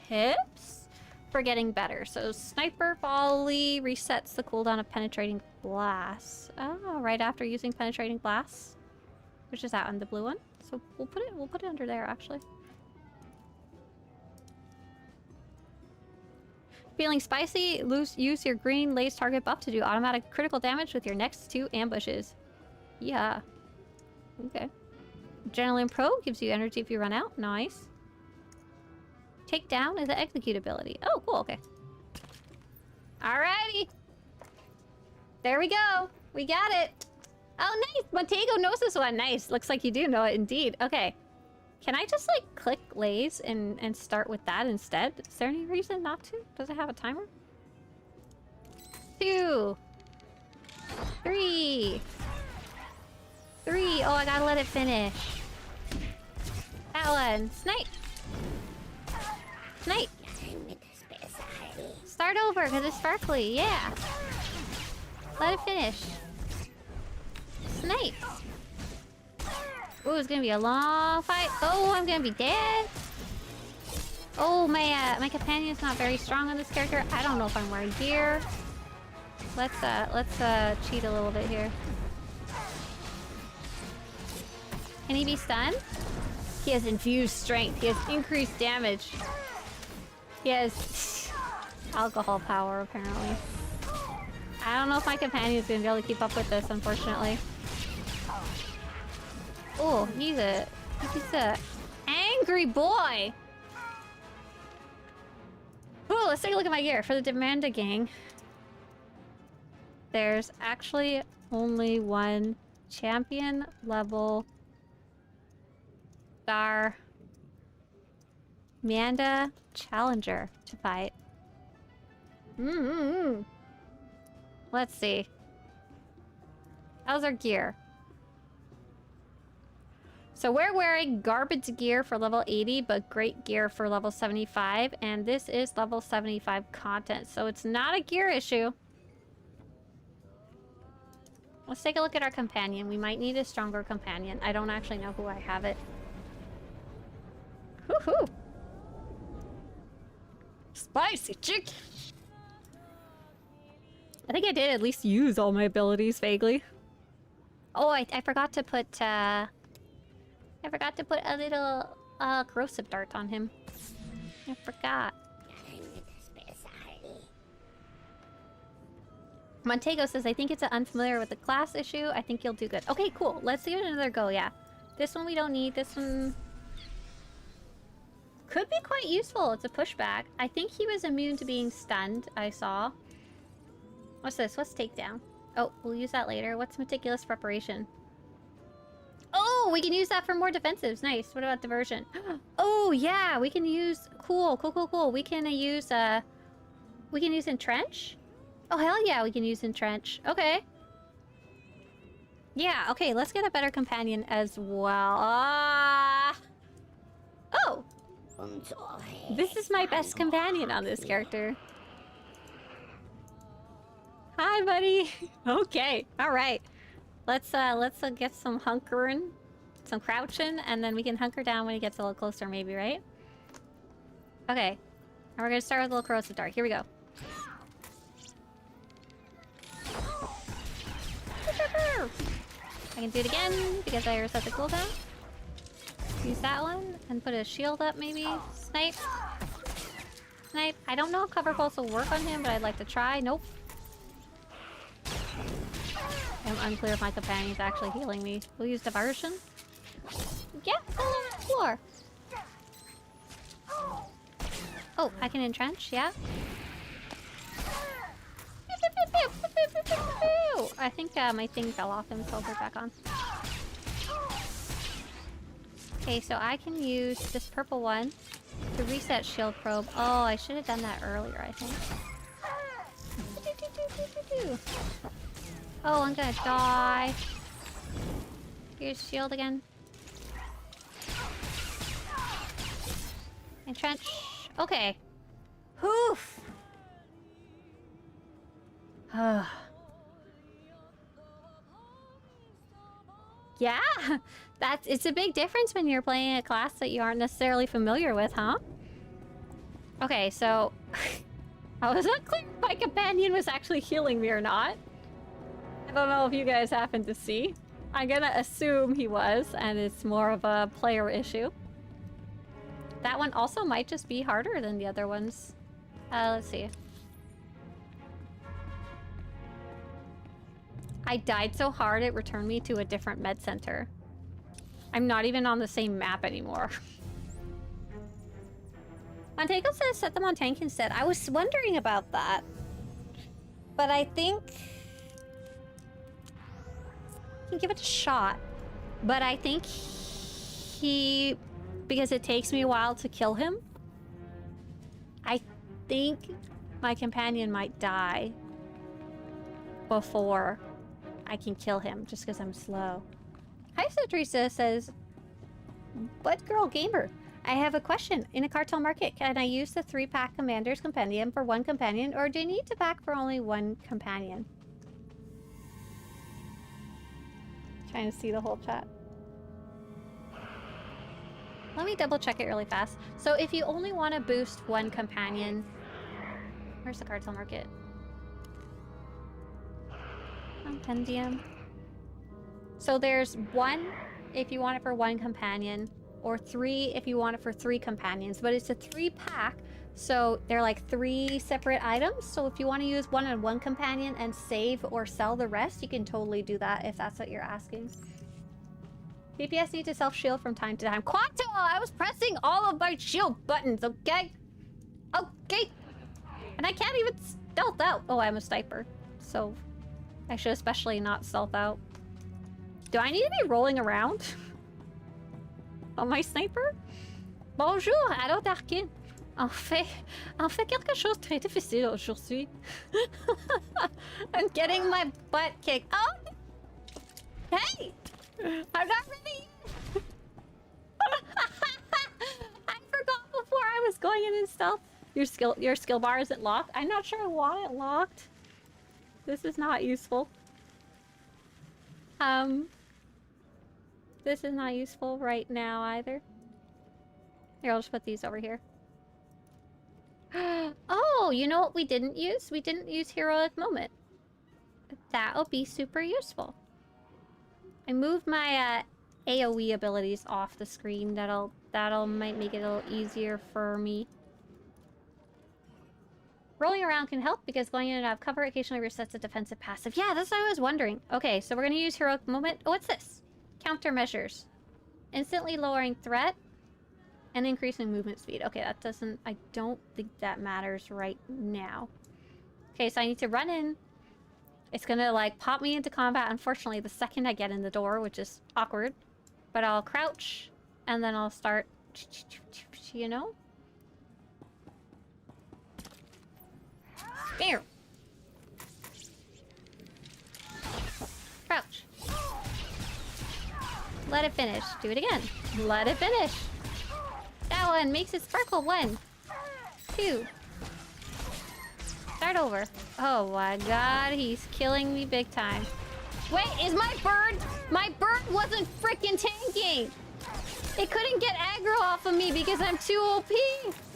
tips for getting better. So Sniper Volley resets the cooldown of Penetrating Blast. Oh, right after using Penetrating Blast. Which is that one, the blue one? So we'll put it under there actually. Feeling spicy? Use your green lace target buff to do automatic critical damage with your next 2 ambushes. Yeah. Okay. Adrenaline Pro gives you energy if you run out. Nice. Takedown is an execute ability. Oh, cool. Okay. Alrighty. There we go. We got it. Oh, nice. Montego knows this one. Nice. Looks like you do know it indeed. Okay. Can I just, like, click Lays and start with that instead? Is there any reason not to? Does it have a timer? 2. 3. 3. Oh, I gotta let it finish. That one. Snipe. Snipe. Start over, because it's sparkly. Yeah. Let it finish. Snipe. Ooh, it's gonna be a long fight. Oh, I'm gonna be dead. Oh, my companion's not very strong on this character. I don't know if I'm wearing gear. Let's cheat a little bit here. Can he be stunned? He has infused strength. He has increased damage. He has alcohol power, apparently. I don't know if my companion's gonna be able to keep up with this, unfortunately. Oh, he's a angry boy. Oh, let's take a look at my gear. For the Demanda gang, there's actually only one champion level star Manda challenger to fight. Let's see. How's our gear? So we're wearing garbage gear for level 80, but great gear for level 75. And this is level 75 content, so it's not a gear issue. Let's take a look at our companion. We might need a stronger companion. I don't actually know who I have it. Woohoo! Spicy chicken! I think I did at least use all my abilities vaguely. Oh, I forgot to put, I forgot to put a little, corrosive dart on him. I forgot. Montego says, I think it's unfamiliar with the class issue. I think you'll do good. Okay, cool. Let's give it another go, yeah. This one we don't need. This one could be quite useful. It's a pushback. I think he was immune to being stunned, I saw. What's this? What's takedown? Oh, we'll use that later. What's meticulous preparation? Oh, we can use that for more defensives. Nice. What about diversion? Oh, yeah, we can use... Cool, cool, cool, cool. We can use entrench? Oh, hell yeah, we can use entrench. Okay. Yeah, okay, let's get a better companion as well. Oh! This is my best companion on this character. Hi, buddy. Okay, alright. Let's get some hunkering, some crouching, and then we can hunker down when he gets a little closer, maybe, right? Okay. And we're gonna start with a little corrosive dart. Here we go. I can do it again because I reset the cooldown. Use that one and put a shield up, maybe. Snipe. snipe. I don't know if cover pulse will work on him, but I'd like to try. Nope. I'm unclear if my companion's actually healing me. We'll use diversion. Yeah, fall on the floor. Oh, I can entrench, yeah. I think my thing fell off and fell back on. Okay, so I can use this purple one to reset shield probe. Oh, I should have done that earlier, I think. Oh, I'm gonna die. Here's shield again. Entrench. Okay. Oof. Yeah, it's a big difference when you're playing a class that you aren't necessarily familiar with, huh? Okay, so I was unclear if my companion was actually healing me or not. I don't know if you guys happen to see. I'm gonna assume he was, and it's more of a player issue. That one also might just be harder than the other ones. Let's see. I died so hard it returned me to a different med center. I'm not even on the same map anymore. Montego says set them on tank instead. I was wondering about that. But I think... I can give it a shot. But I think he... Because it takes me a while to kill him. I think my companion might die before I can kill him, just because I'm slow. Hi, Swtorista says, "What girl gamer? I have a question. In a cartel market, can I use the 3-pack Commander's Compendium for 1 companion, or do you need to pack for only 1 companion?" Trying to see the whole chat. Let me double check it really fast. So if you only want to boost 1 companion... Where's the cartel market? Compendium. So there's 1 if you want it for 1 companion, or 3 if you want it for 3 companions, but it's a 3-pack, so they're like 3 separate items. So if you want to use 1 on 1 companion and save or sell the rest, you can totally do that if that's what you're asking. DPS need to self-shield from time to time. Quanto! I was pressing all of my shield buttons, okay? Okay! And I can't even stealth out. Oh, I'm a sniper, so I should especially not stealth out. Do I need to be rolling around on my sniper? Bonjour, allô Darkin. En fait quelque chose de très difficile aujourd'hui. I'm getting my butt kicked. Oh! Hey! I'm not ready! I forgot before I was going in stealth. Your skill bar isn't locked. I'm not sure why it locked. This is not useful. This is not useful right now either. Here, I'll just put these over here. Oh, you know what we didn't use? We didn't use Heroic Moment. That'll be super useful. I moved my AoE abilities off the screen. That'll might make it a little easier for me. Rolling around can help because going in and out of cover occasionally resets a defensive passive. Yeah, that's what I was wondering. Okay, so we're gonna use Heroic Moment. Oh, what's this? Countermeasures. Instantly lowering threat and increasing movement speed. Okay, that doesn't... I don't think that matters right now. Okay, so I need to run in. It's gonna, like, pop me into combat, unfortunately, the second I get in the door, which is awkward. But I'll crouch, and then I'll start... You know? Here. Crouch. Let it finish. Do it again. Let it finish. That one makes it sparkle. 1, 2. Start over. Oh my god, he's killing me big time. Wait, is my bird? My bird wasn't freaking tanking. It couldn't get aggro off of me because I'm too OP.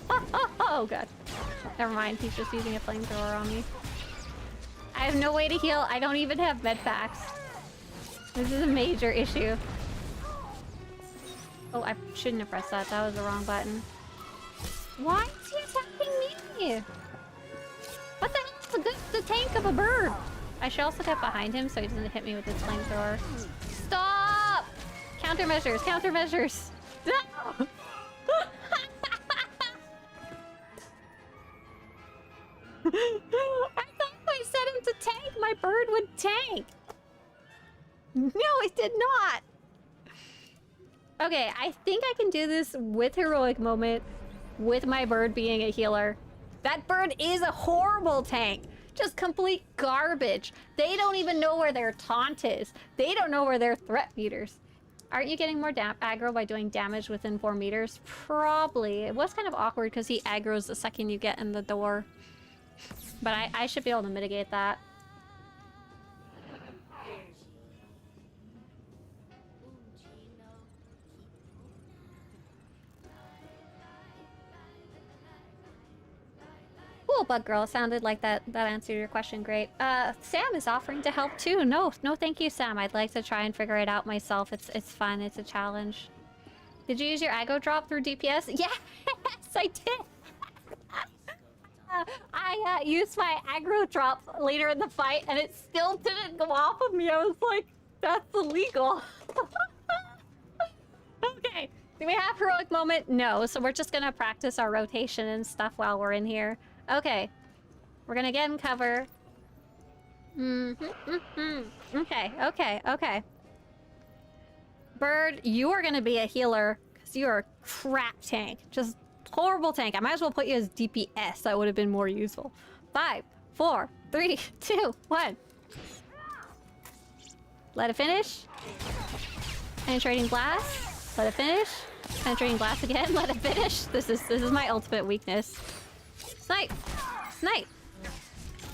Oh god. Never mind, he's just using a flamethrower on me. I have no way to heal. I don't even have med packs. This is a major issue. Oh, I shouldn't have pressed that. That was the wrong button. Why is he attacking me? What the hell is the tank of a bird? I should also get behind him so he doesn't hit me with his flamethrower. Stop! Countermeasures, countermeasures. No! I thought if I set him to tank, my bird would tank. No, it did not. Okay, I think I can do this with heroic moment, with my bird being a healer. That bird is a horrible tank. Just complete garbage. They don't even know where their taunt is. They don't know where their threat meters. Aren't you getting more aggro by doing damage within 4 meters? Probably. It was kind of awkward because he aggroes the second you get in the door. But I should be able to mitigate that. Cool, Bug Girl. Sounded like that answered your question great. Sam is offering to help too. No thank you, Sam. I'd like to try and figure it out myself. It's fun. It's a challenge. Did you use your aggro drop through DPS? Yes, I did. I used my aggro drop later in the fight and it still didn't go off of me. I was like, that's illegal. Okay. Do we have heroic moment? No, so we're just gonna practice our rotation and stuff while we're in here. Okay. We're gonna get in cover. Okay. Bird, you are gonna be a healer because you are a crap tank. Just horrible tank. I might as well put you as DPS. That would have been more useful. 5, 4, 3, 2, 1. Let it finish. Penetrating blast. Let it finish. Penetrating blast again. Let it finish. This is my ultimate weakness. Snipe! Snipe!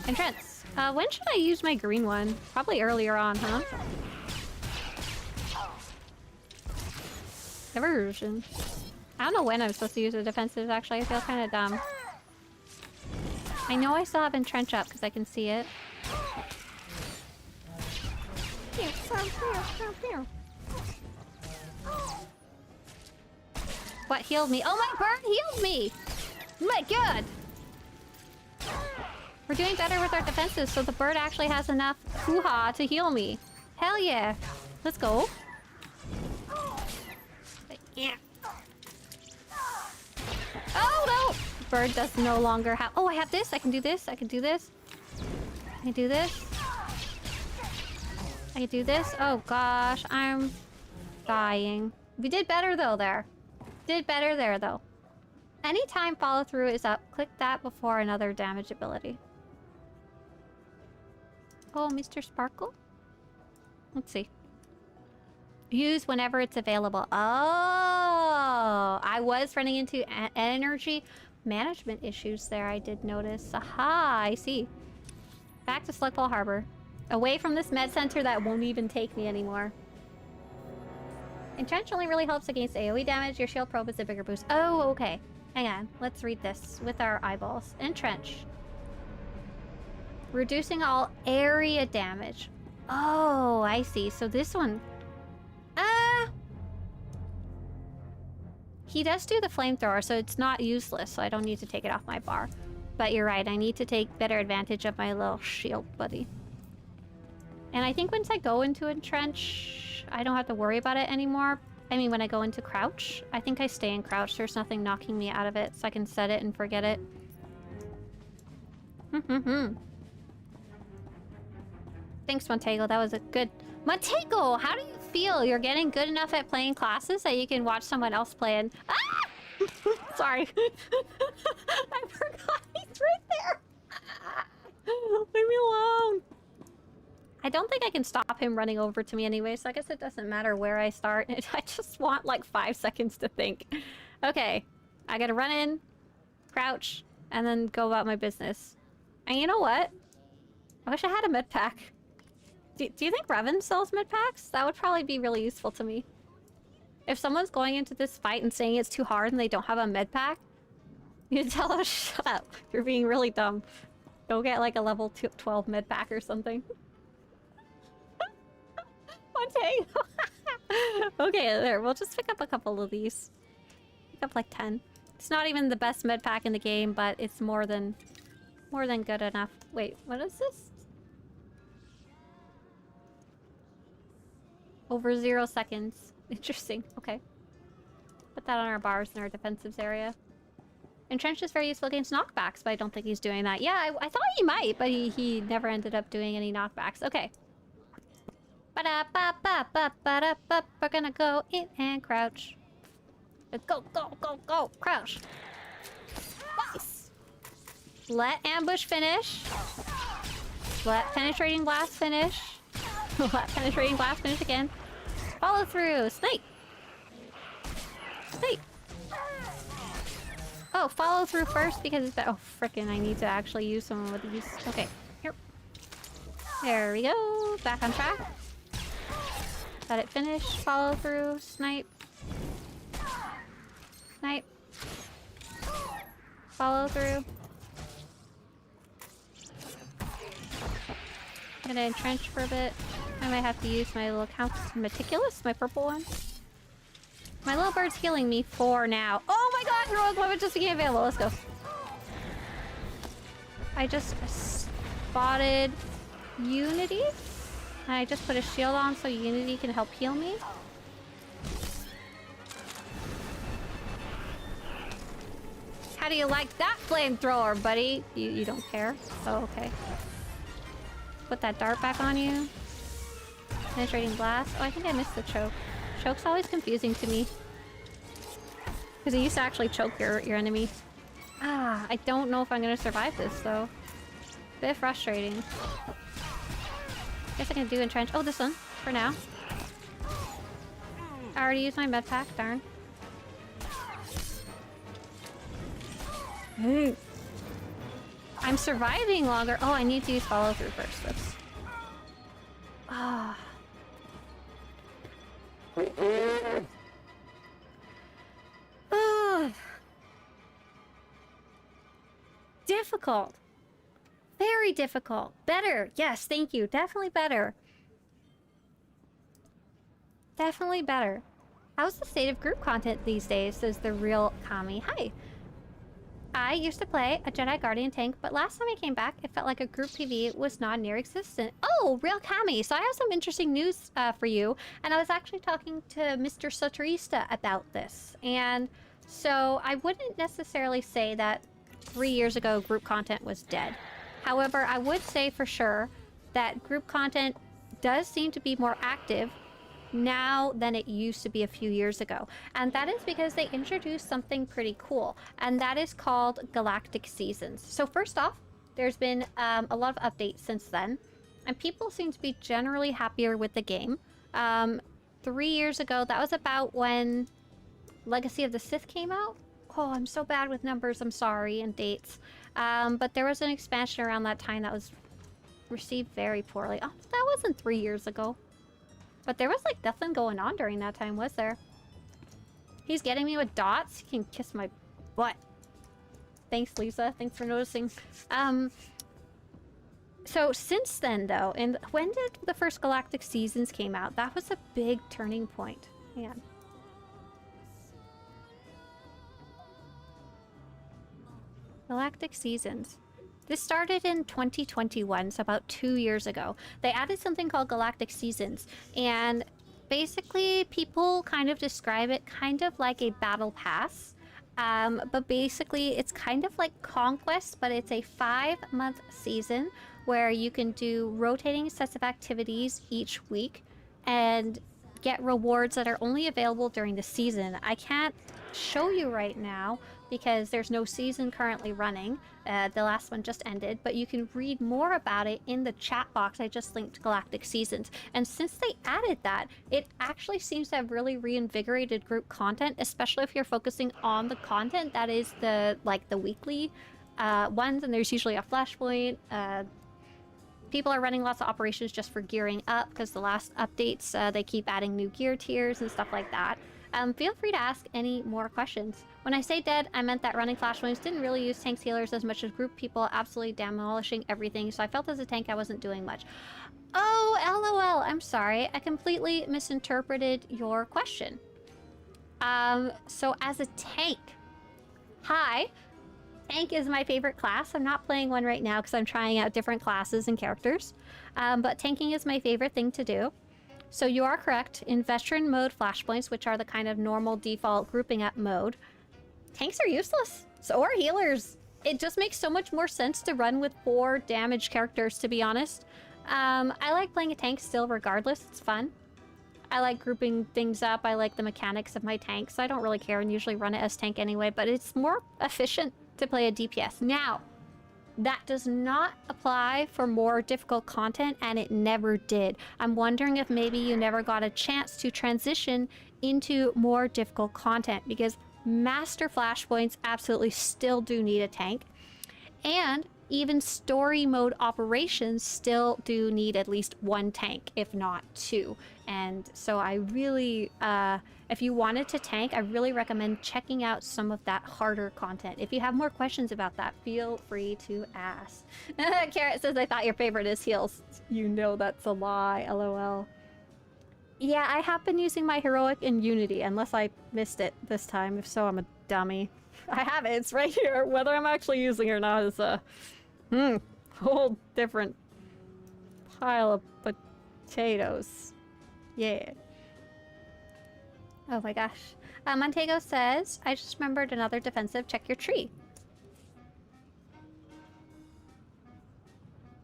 Entrance. When should I use my green one? Probably earlier on, huh? Diversion. I don't know when I'm supposed to use the defensives, actually. I feel kind of dumb. I know I still have entrench up because I can see it. What healed me? Oh, my bird healed me! My god! We're doing better with our defenses, so the bird actually has enough hoo-ha to heal me. Hell yeah. Let's go. Yeah. Oh no! Bird does no longer have... Oh, I have this. I can do this. I can do this. I can do this. I can do this. Oh gosh, I'm dying. We did better though there. Did better there though. Anytime follow through is up, click that before another damage ability. Oh, Mr. Sparkle? Let's see. Use whenever it's available. Oh, I was running into energy management issues there, I did notice. Aha, I see. Back to Slugfall Harbor. Away from this med center that won't even take me anymore. Entrench only really helps against AoE damage. Your shield probe is a bigger boost. Oh, okay. Hang on. Let's read this with our eyeballs. Entrench. Reducing all area damage. Oh, I see. So this one... He does do the flamethrower, so it's not useless, so I don't need to take it off my bar. But you're right, I need to take better advantage of my little shield buddy. And I think once I go into entrench, I don't have to worry about it anymore. I mean, when I go into crouch, I think I stay in crouch. There's nothing knocking me out of it, so I can set it and forget it. Thanks, Montego. That was a good... Montego, how do you feel? You're getting good enough at playing classes that you can watch someone else play and... Ah! Sorry. I forgot he's right there. Leave me alone. I don't think I can stop him running over to me anyway, so I guess it doesn't matter where I start. I just want like 5 seconds to think. Okay. I gotta run in, crouch, and then go about my business. And you know what? I wish I had a med pack. Do you think Revan sells med packs? That would probably be really useful to me. If someone's going into this fight and saying it's too hard and they don't have a med pack, you tell them, shut up. You're being really dumb. Go get like a level 12 med pack or something. Okay, there. We'll just pick up a couple of these. Pick up like 10. It's not even the best med pack in the game, but it's more than good enough. Wait, what is this? Over 0 seconds. Interesting. Okay. Put that on our bars in our defensives area. Entrenched is very useful against knockbacks, but I don't think he's doing that. Yeah, I thought he might, but he never ended up doing any knockbacks. Okay. Ba-da-ba-ba-ba-ba-da-ba. We're gonna go in and crouch. Go, go, go, go! Crouch! Nice! Let ambush finish. Let penetrating blast finish. Let penetrating blast finish again. Follow through! Snipe! Snipe! Oh, follow through first because it's... Oh, frickin', I need to actually use someone with these. Okay, here. There we go. Back on track. Let it finish. Follow through. Snipe. Snipe. Follow through. I'm gonna entrench for a bit. I might have to use my little Count Meticulous, my purple one. My little bird's healing me for now. Oh my god, heroic weapon just became available. Let's go. I just spotted Unity. And I just put a shield on so Unity can help heal me. How do you like that flamethrower, buddy? You don't care? Oh, okay. Put that dart back on you. Penetrating blast. Oh, I think I missed the choke. Choke's always confusing to me. Because it used to actually choke your enemy. Ah, I don't know if I'm gonna survive this, though. Bit frustrating. Guess I can do entrench. Oh, this one. For now. I already used my med pack. Darn. I'm surviving longer. Oh, I need to use follow through first. That's... Ah. Difficult. Very difficult. Better. Yes, thank you. Definitely better. Definitely better. How's the state of group content these days? Says the real Kami. Hi. I used to play a Jedi Guardian tank, but last time I came back, it felt like a group PV was non-near-existent. Oh, real Kami. So I have some interesting news for you. And I was actually talking to Mr. Swtorista about this. And so I wouldn't necessarily say that 3 years ago group content was dead. However, I would say for sure that group content does seem to be more active now than it used to be a few years ago. And that is because they introduced something pretty cool, and that is called Galactic Seasons. So first off, there's been a lot of updates since then, and people seem to be generally happier with the game. 3 years ago, that was about when Legacy of the Sith came out. Oh, I'm so bad with numbers, I'm sorry, and dates. But there was an expansion around that time that was received very poorly. Oh, that wasn't 3 years ago. But there was like nothing going on during that time, was there? He's getting me with dots? He can kiss my butt. Thanks, Lisa. Thanks for noticing. So since then, though, and when did the first Galactic Seasons came out? That was a big turning point. Man. Galactic Seasons. This started in 2021, so about 2 years ago. They added something called Galactic Seasons, and basically people kind of describe it kind of like a battle pass. But basically it's kind of like Conquest, but it's a 5-month season where you can do rotating sets of activities each week and get rewards that are only available during the season. I can't show you right now because there's no season currently running. The last one just ended, but you can read more about it in the chat box. I just linked Galactic Seasons. And since they added that, it actually seems to have really reinvigorated group content, especially if you're focusing on the content that is the weekly ones, and there's usually a flashpoint. People are running lots of operations just for gearing up because the last updates, they keep adding new gear tiers and stuff like that. Feel free to ask any more questions. When I say dead, I meant that running flashpoints didn't really use tanks healers as much as group people absolutely demolishing everything, so I felt as a tank I wasn't doing much. Oh, LOL, I'm sorry. I completely misinterpreted your question. So as a tank, Hi. Tank is my favorite class. I'm not playing one right now because I'm trying out different classes and characters. But tanking is my favorite thing to do. So you are correct. In veteran mode flashpoints, which are the kind of normal default grouping up mode, tanks are useless. So are healers. It just makes so much more sense to run with 4 damage characters, to be honest. I like playing a tank still regardless. It's fun. I like grouping things up. I like the mechanics of my tanks. I don't really care and usually run it as tank anyway, but it's more efficient to play a DPS. Now, that does not apply for more difficult content, and it never did. I'm wondering if maybe you never got a chance to transition into more difficult content, because master flashpoints absolutely still do need a tank. And even story mode operations still do need at least 1 tank, if not 2. And so I really, if you wanted to tank, I really recommend checking out some of that harder content. If you have more questions about that, feel free to ask. Carrot says, I thought your favorite is heals. You know that's a lie, lol. Yeah, I have been using my heroic in Unity, unless I missed it this time. If so, I'm a dummy. I have it, it's right here. Whether I'm actually using it or not is a whole different pile of potatoes. Yeah. Oh my gosh. Montego says, I just remembered another defensive. Check your tree.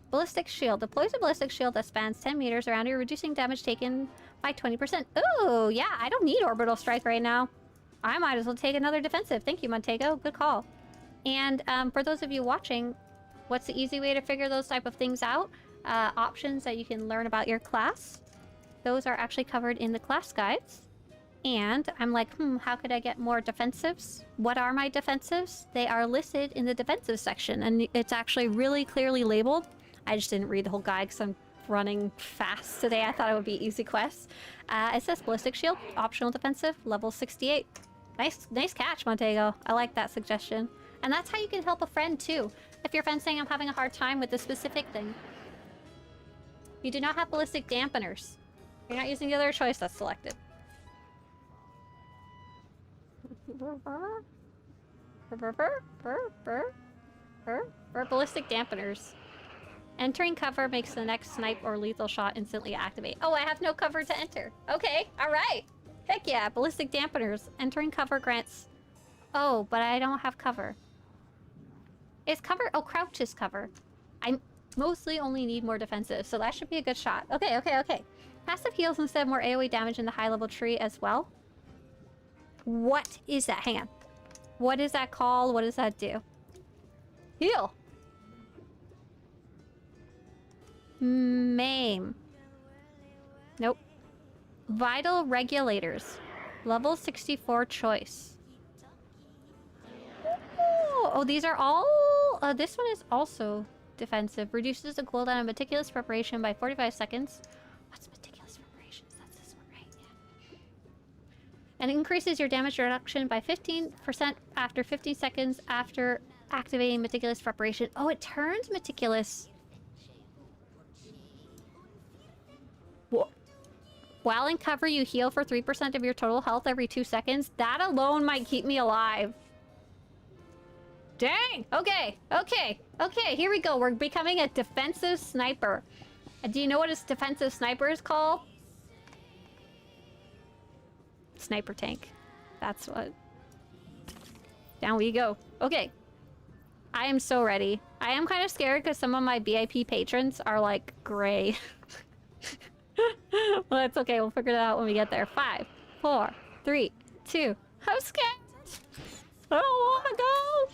Ballistic shield. Deploys a ballistic shield that spans 10 meters around you, reducing damage taken by 20%. Oh, yeah. I don't need orbital strike right now. I might as well take another defensive. Thank you, Montego. Good call. And for those of you watching, what's the easy way to figure those type of things out? Options that you can learn about your class. Those are actually covered in the class guides. And I'm like, how could I get more defensives? What are my defensives? They are listed in the defensive section, and it's actually really clearly labeled. I just didn't read the whole guide because I'm running fast today. I thought it would be easy quests. It says ballistic shield, optional defensive, level 68. Nice catch, Montego. I like that suggestion. And that's how you can help a friend too. If your friend's saying I'm having a hard time with this specific thing. You do not have ballistic dampeners. You're not using the other choice that's selected. Ballistic dampeners. Entering cover makes the next snipe or lethal shot instantly activate. Oh, I have no cover to enter. Okay, alright. Heck yeah, ballistic dampeners. Entering cover grants... Oh, but I don't have cover. Is cover... Oh, crouch is cover. I mostly only need more defensive, so that should be a good shot. Okay. Passive heals instead of more AoE damage in the high level tree as well. What is that? Hang on. What is that called? What does that do? Heal! Maim. Nope. Vital regulators. Level 64 choice. Oh, these are all... this one is also defensive. Reduces the cooldown of meticulous preparation by 45 seconds. What's meticulous preparation? That's this one, right? Yeah. And increases your damage reduction by 15% after 15 seconds after activating meticulous preparation. Oh, it turns meticulous. While in cover, you heal for 3% of your total health every 2 seconds. That alone might keep me alive. Dang! Okay, here we go. We're becoming a defensive sniper. Do you know what a defensive sniper is called? Sniper tank. That's what. Down we go. Okay. I am so ready. I am kind of scared because some of my VIP patrons are like gray. Well, that's okay. We'll figure it out when we get there. 5, 4, 3, 2. I'm scared. I don't want to go.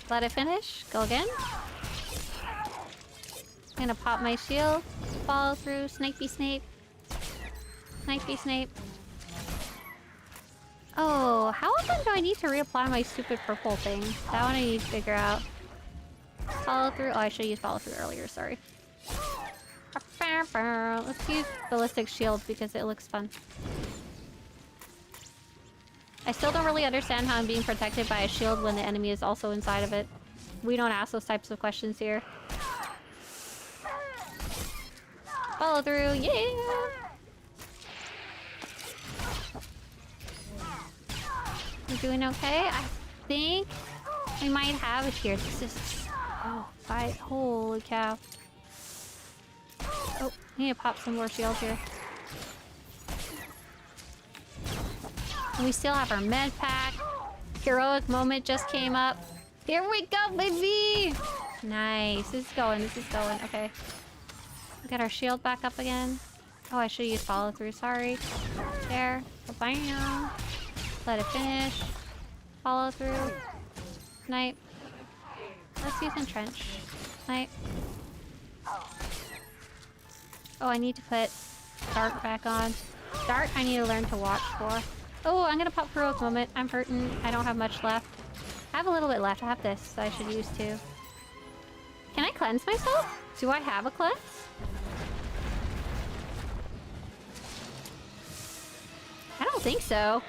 Let it finish. Go again. I'm gonna pop my shield. Follow through. Snakey Snape. Snakey Snape. Oh, how often do I need to reapply my stupid purple thing? That one I need to figure out. Follow through. Oh, I should have used follow through earlier. Sorry. Let's use ballistic shield because it looks fun. I still don't really understand how I'm being protected by a shield when the enemy is also inside of it. We don't ask those types of questions here. Follow through. Yeah! We're doing okay. I think we might have it here. This is... Oh, fight. Holy cow. Oh, I need to pop some more shields here. And we still have our med pack. Heroic moment just came up. Here we go, baby! Nice. This is going. This is going. Okay. We got our shield back up again. Oh, I should use follow through. Sorry. There. Bam. Let it finish. Follow through. Snipe. Let's use entrench. Snipe. Oh, I need to put dart back on. Dart, I need to learn to watch for. Oh, I'm gonna pop heroic moment. I'm hurting. I don't have much left. I have a little bit left. I have this that I should use too. Can I cleanse myself? Do I have a cleanse? I don't think so.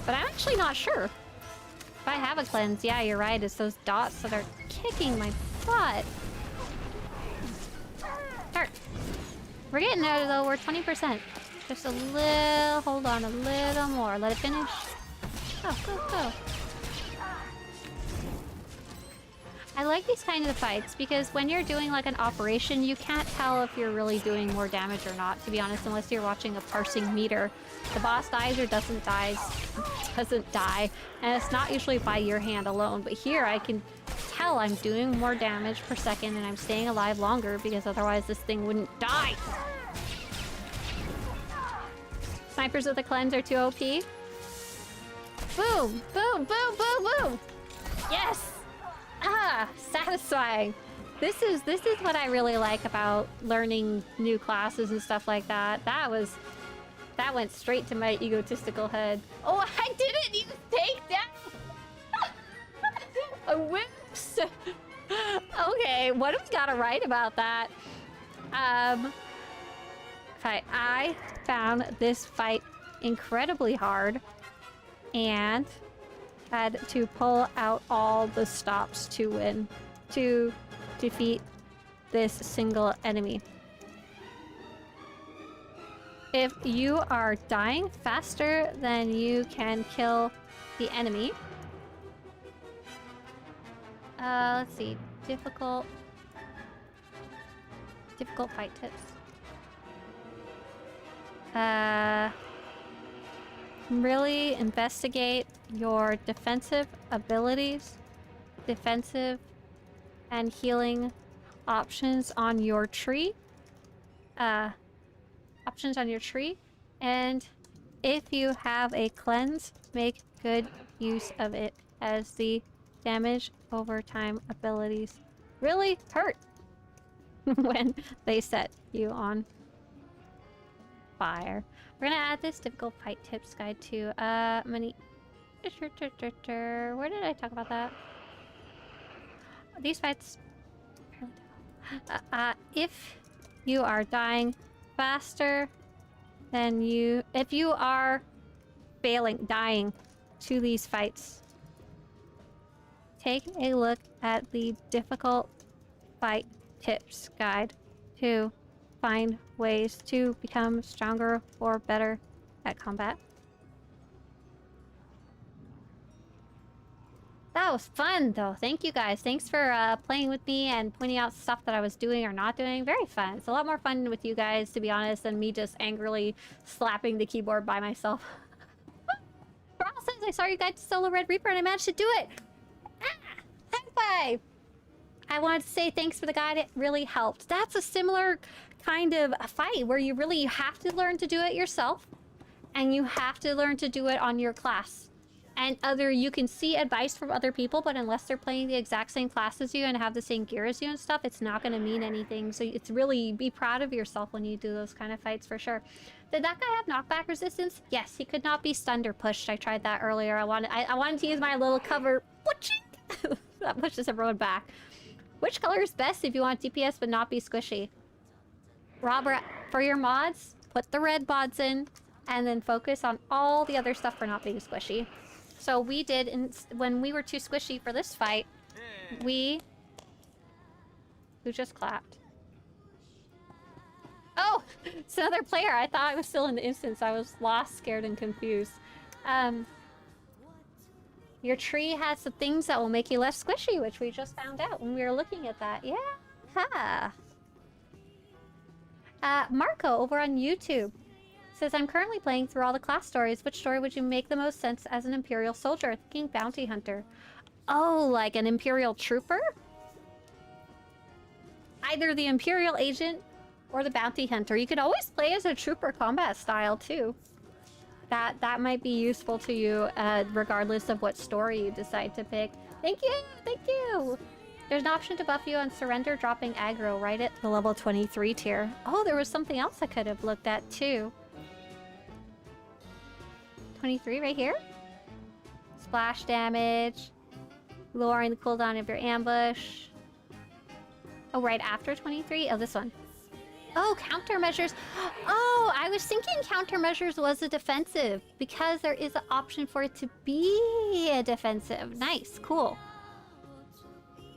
But I'm actually not sure. If I have a cleanse, yeah, you're right. It's those dots that are kicking my butt. Dart. We're getting there though. We're 20%. Just a little... Hold on, a little more. Let it finish. Go, go, go. I like these kind of fights because when you're doing like an operation, you can't tell if you're really doing more damage or not, to be honest, unless you're watching a parsing meter. The boss dies or doesn't die, and it's not usually by your hand alone, but here I can tell I'm doing more damage per second and I'm staying alive longer because otherwise this thing wouldn't die. Snipers with a cleanse are too OP. Boom! Boom! Boom! Boom! Boom! Yes! Ah, satisfying. This is what I really like about learning new classes and stuff like that. That went straight to my egotistical head. Oh, I didn't use takedown. Whoops. Okay, what do we gotta write about that? I found this fight incredibly hard and had to pull out all the stops to win, to defeat this single enemy. If you are dying faster than you can kill the enemy... let's see. Difficult fight tips. Really investigate your defensive abilities, defensive and healing options on your tree. And if you have a cleanse, make good use of it, as the damage over time abilities really hurt when they set you on fire. We're gonna add this difficult fight tips guide to many. Where did I talk about that? These fights. If you are dying faster than you, if you are dying to these fights, take a look at the difficult fight tips guide to find ways to become stronger or better at combat. That was fun though. Thank you guys. Thanks for playing with me and pointing out stuff that I was doing or not doing. Very fun. It's a lot more fun with you guys, to be honest, than me just angrily slapping the keyboard by myself. Brawl says, I saw you guys solo Red Reaper and I managed to do it. Ah, high five. I wanted to say thanks for the guide. It really helped. That's a similar kind of a fight where you really have to learn to do it yourself, and you have to learn to do it on your class. And you can see advice from other people, but unless they're playing the exact same class as you and have the same gear as you and stuff, it's not going to mean anything. So it's really, be proud of yourself when you do those kind of fights, for sure. Did that guy have knockback resistance? Yes, he could not be stunned or pushed. I tried that earlier. I wanted to use my little cover. That pushes everyone back. Which color is best if you want DPS but not be squishy? Robert, for your mods, put the red mods in, and then focus on all the other stuff for not being squishy. So we did, when we were too squishy for this fight, who just clapped? Oh, it's another player. I thought I was still in the instance. I was lost, scared, and confused. Your tree has some things that will make you less squishy, which we just found out when we were looking at that. Yeah. Ha. Marco over on YouTube says, I'm currently playing through all the class stories. Which story would you make the most sense as an Imperial soldier? Thinking bounty hunter. Oh, like an Imperial trooper? Either the Imperial agent or the bounty hunter. You could always play as a trooper combat style too. That might be useful to you, regardless of what story you decide to pick. Thank you! Thank you! There's an option to buff you on surrender, dropping aggro right at the level 23 tier. Oh, there was something else I could have looked at too. 23 right here? Splash damage. Lowering the cooldown of your ambush. Oh, right after 23? Oh, this one. Oh, countermeasures. Oh, I was thinking countermeasures was a defensive because there is an option for it to be a defensive. Nice, cool.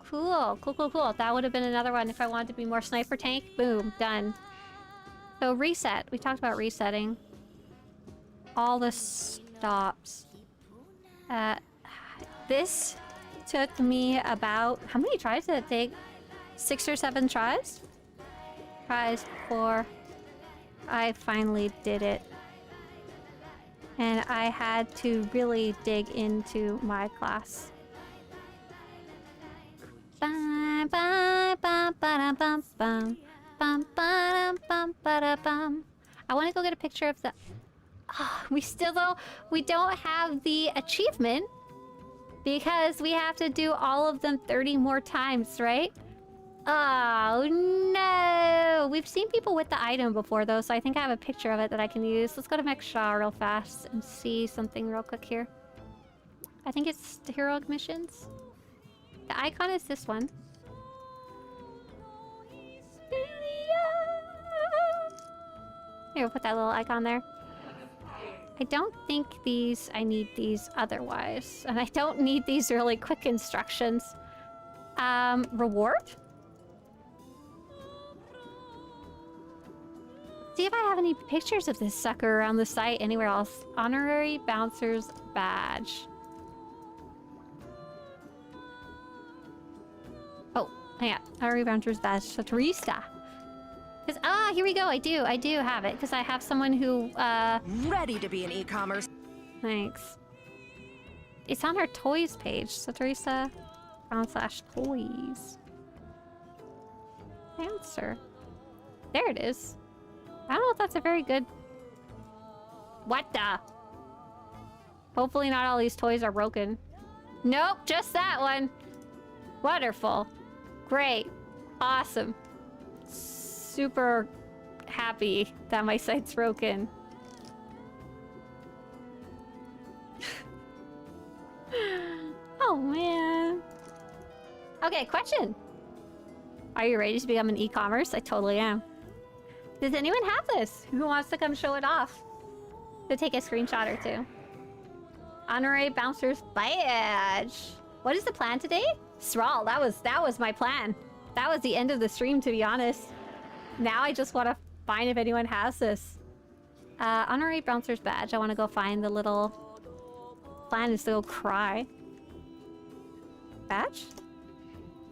Cool, cool, cool, cool. That would have been another one if I wanted to be more sniper tank. Boom, done. So reset. We talked about resetting. All the stops. This took me about... How many tries did it take? 6 or 7 tries? Tries before I finally did it. And I had to really dig into my class. I want to go get a picture of the... Oh, we don't have the achievement because we have to do all of them 30 more times, right? Oh, no! We've seen people with the item before, though, so I think I have a picture of it that I can use. Let's go to Mek-Sha real fast and see something real quick here. I think it's the heroic missions. The icon is this one. Here, we'll put that little icon there. I don't think I need these otherwise. And I don't need these really quick instructions. Reward? See if I have any pictures of this sucker around the site anywhere else. Honorary Bouncer's Badge. Oh, hang on. Honorary Bouncer's Badge. Swtorista. Here we go. I do have it. Because I have someone who, ready to be an e-commerce. Thanks. It's on our toys page. Swtorista /toys. Answer. There it is. I don't know if that's a very good... What the? Hopefully not all these toys are broken. Nope, just that one. Wonderful. Great. Awesome. Super happy that my site's broken. Oh, man. Okay, question. Are you ready to become an e-commerce? I totally am. Does anyone have this? Who wants to come show it off? To take a screenshot or two. Honorary Bouncer's Badge. What is the plan today? Thrall, that was my plan. That was the end of the stream, to be honest. Now I just want to find if anyone has this. Honorary Bouncer's Badge. I want to go find the little... Plan is to go cry. Badge?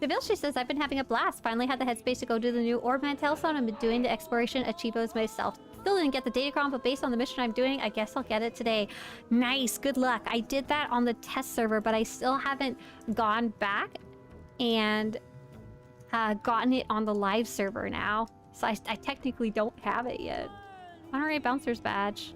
Devilshi says, I've been having a blast. Finally had the headspace to go do the new Orb Mantel Zone. I've been doing the exploration achievos myself. Still didn't get the Datacron, but based on the mission I'm doing, I guess I'll get it today. Nice, good luck. I did that on the test server, but I still haven't gone back and gotten it on the live server now. So I technically don't have it yet. Honorary Bouncer's Badge.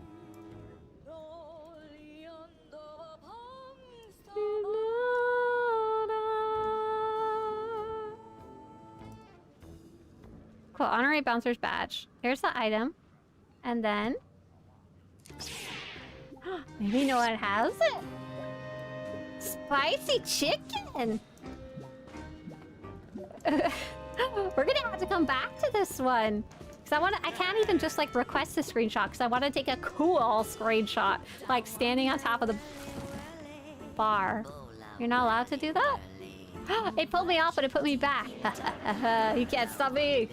Cool, Honorary Bouncer's Badge. Here's the item. And then... Maybe no one has it? Spicy chicken! We're gonna have to come back to this one. Because I can't even just like request a screenshot because I want to take a cool screenshot. Like standing on top of the bar. You're not allowed to do that? It pulled me off, but it put me back. You can't stop me.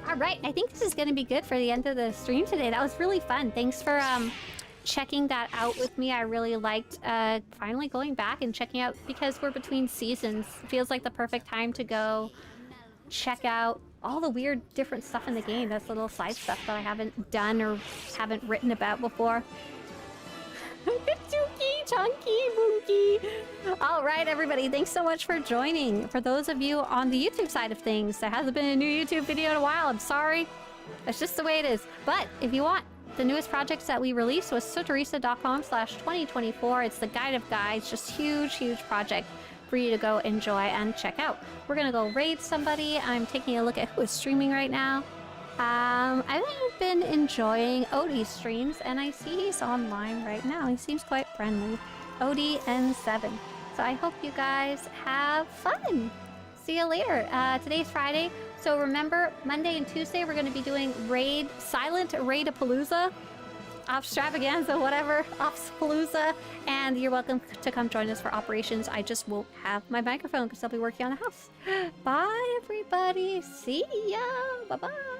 Alright, I think this is going to be good for the end of the stream today. That was really fun. Thanks for checking that out with me. I really liked finally going back and checking out, because we're between seasons. It feels like the perfect time to go check out all the weird different stuff in the game. That's little side stuff that I haven't done or haven't written about before. Tuki, Chunky, Monkey. All right, everybody, thanks so much for joining. For those of you on the YouTube side of things, there hasn't been a new YouTube video in a while. I'm sorry. That's just the way it is. But if you want, the newest projects that we released was Swtorista.com/2024. It's the guide of guides, just huge project for you to go enjoy and check out. We're gonna go raid somebody. I'm taking a look at who is streaming right now. I've been enjoying Odie's streams, and I see he's online right now. He seems quite friendly. Odie N7. So I hope you guys have fun. See you later. Today's Friday, so remember, Monday and Tuesday we're going to be doing silent raid-a-palooza, extravaganza, whatever, off-palooza, and you're welcome to come join us for operations. I just won't have my microphone because I'll be working on the house. Bye, everybody. See ya. Bye-bye.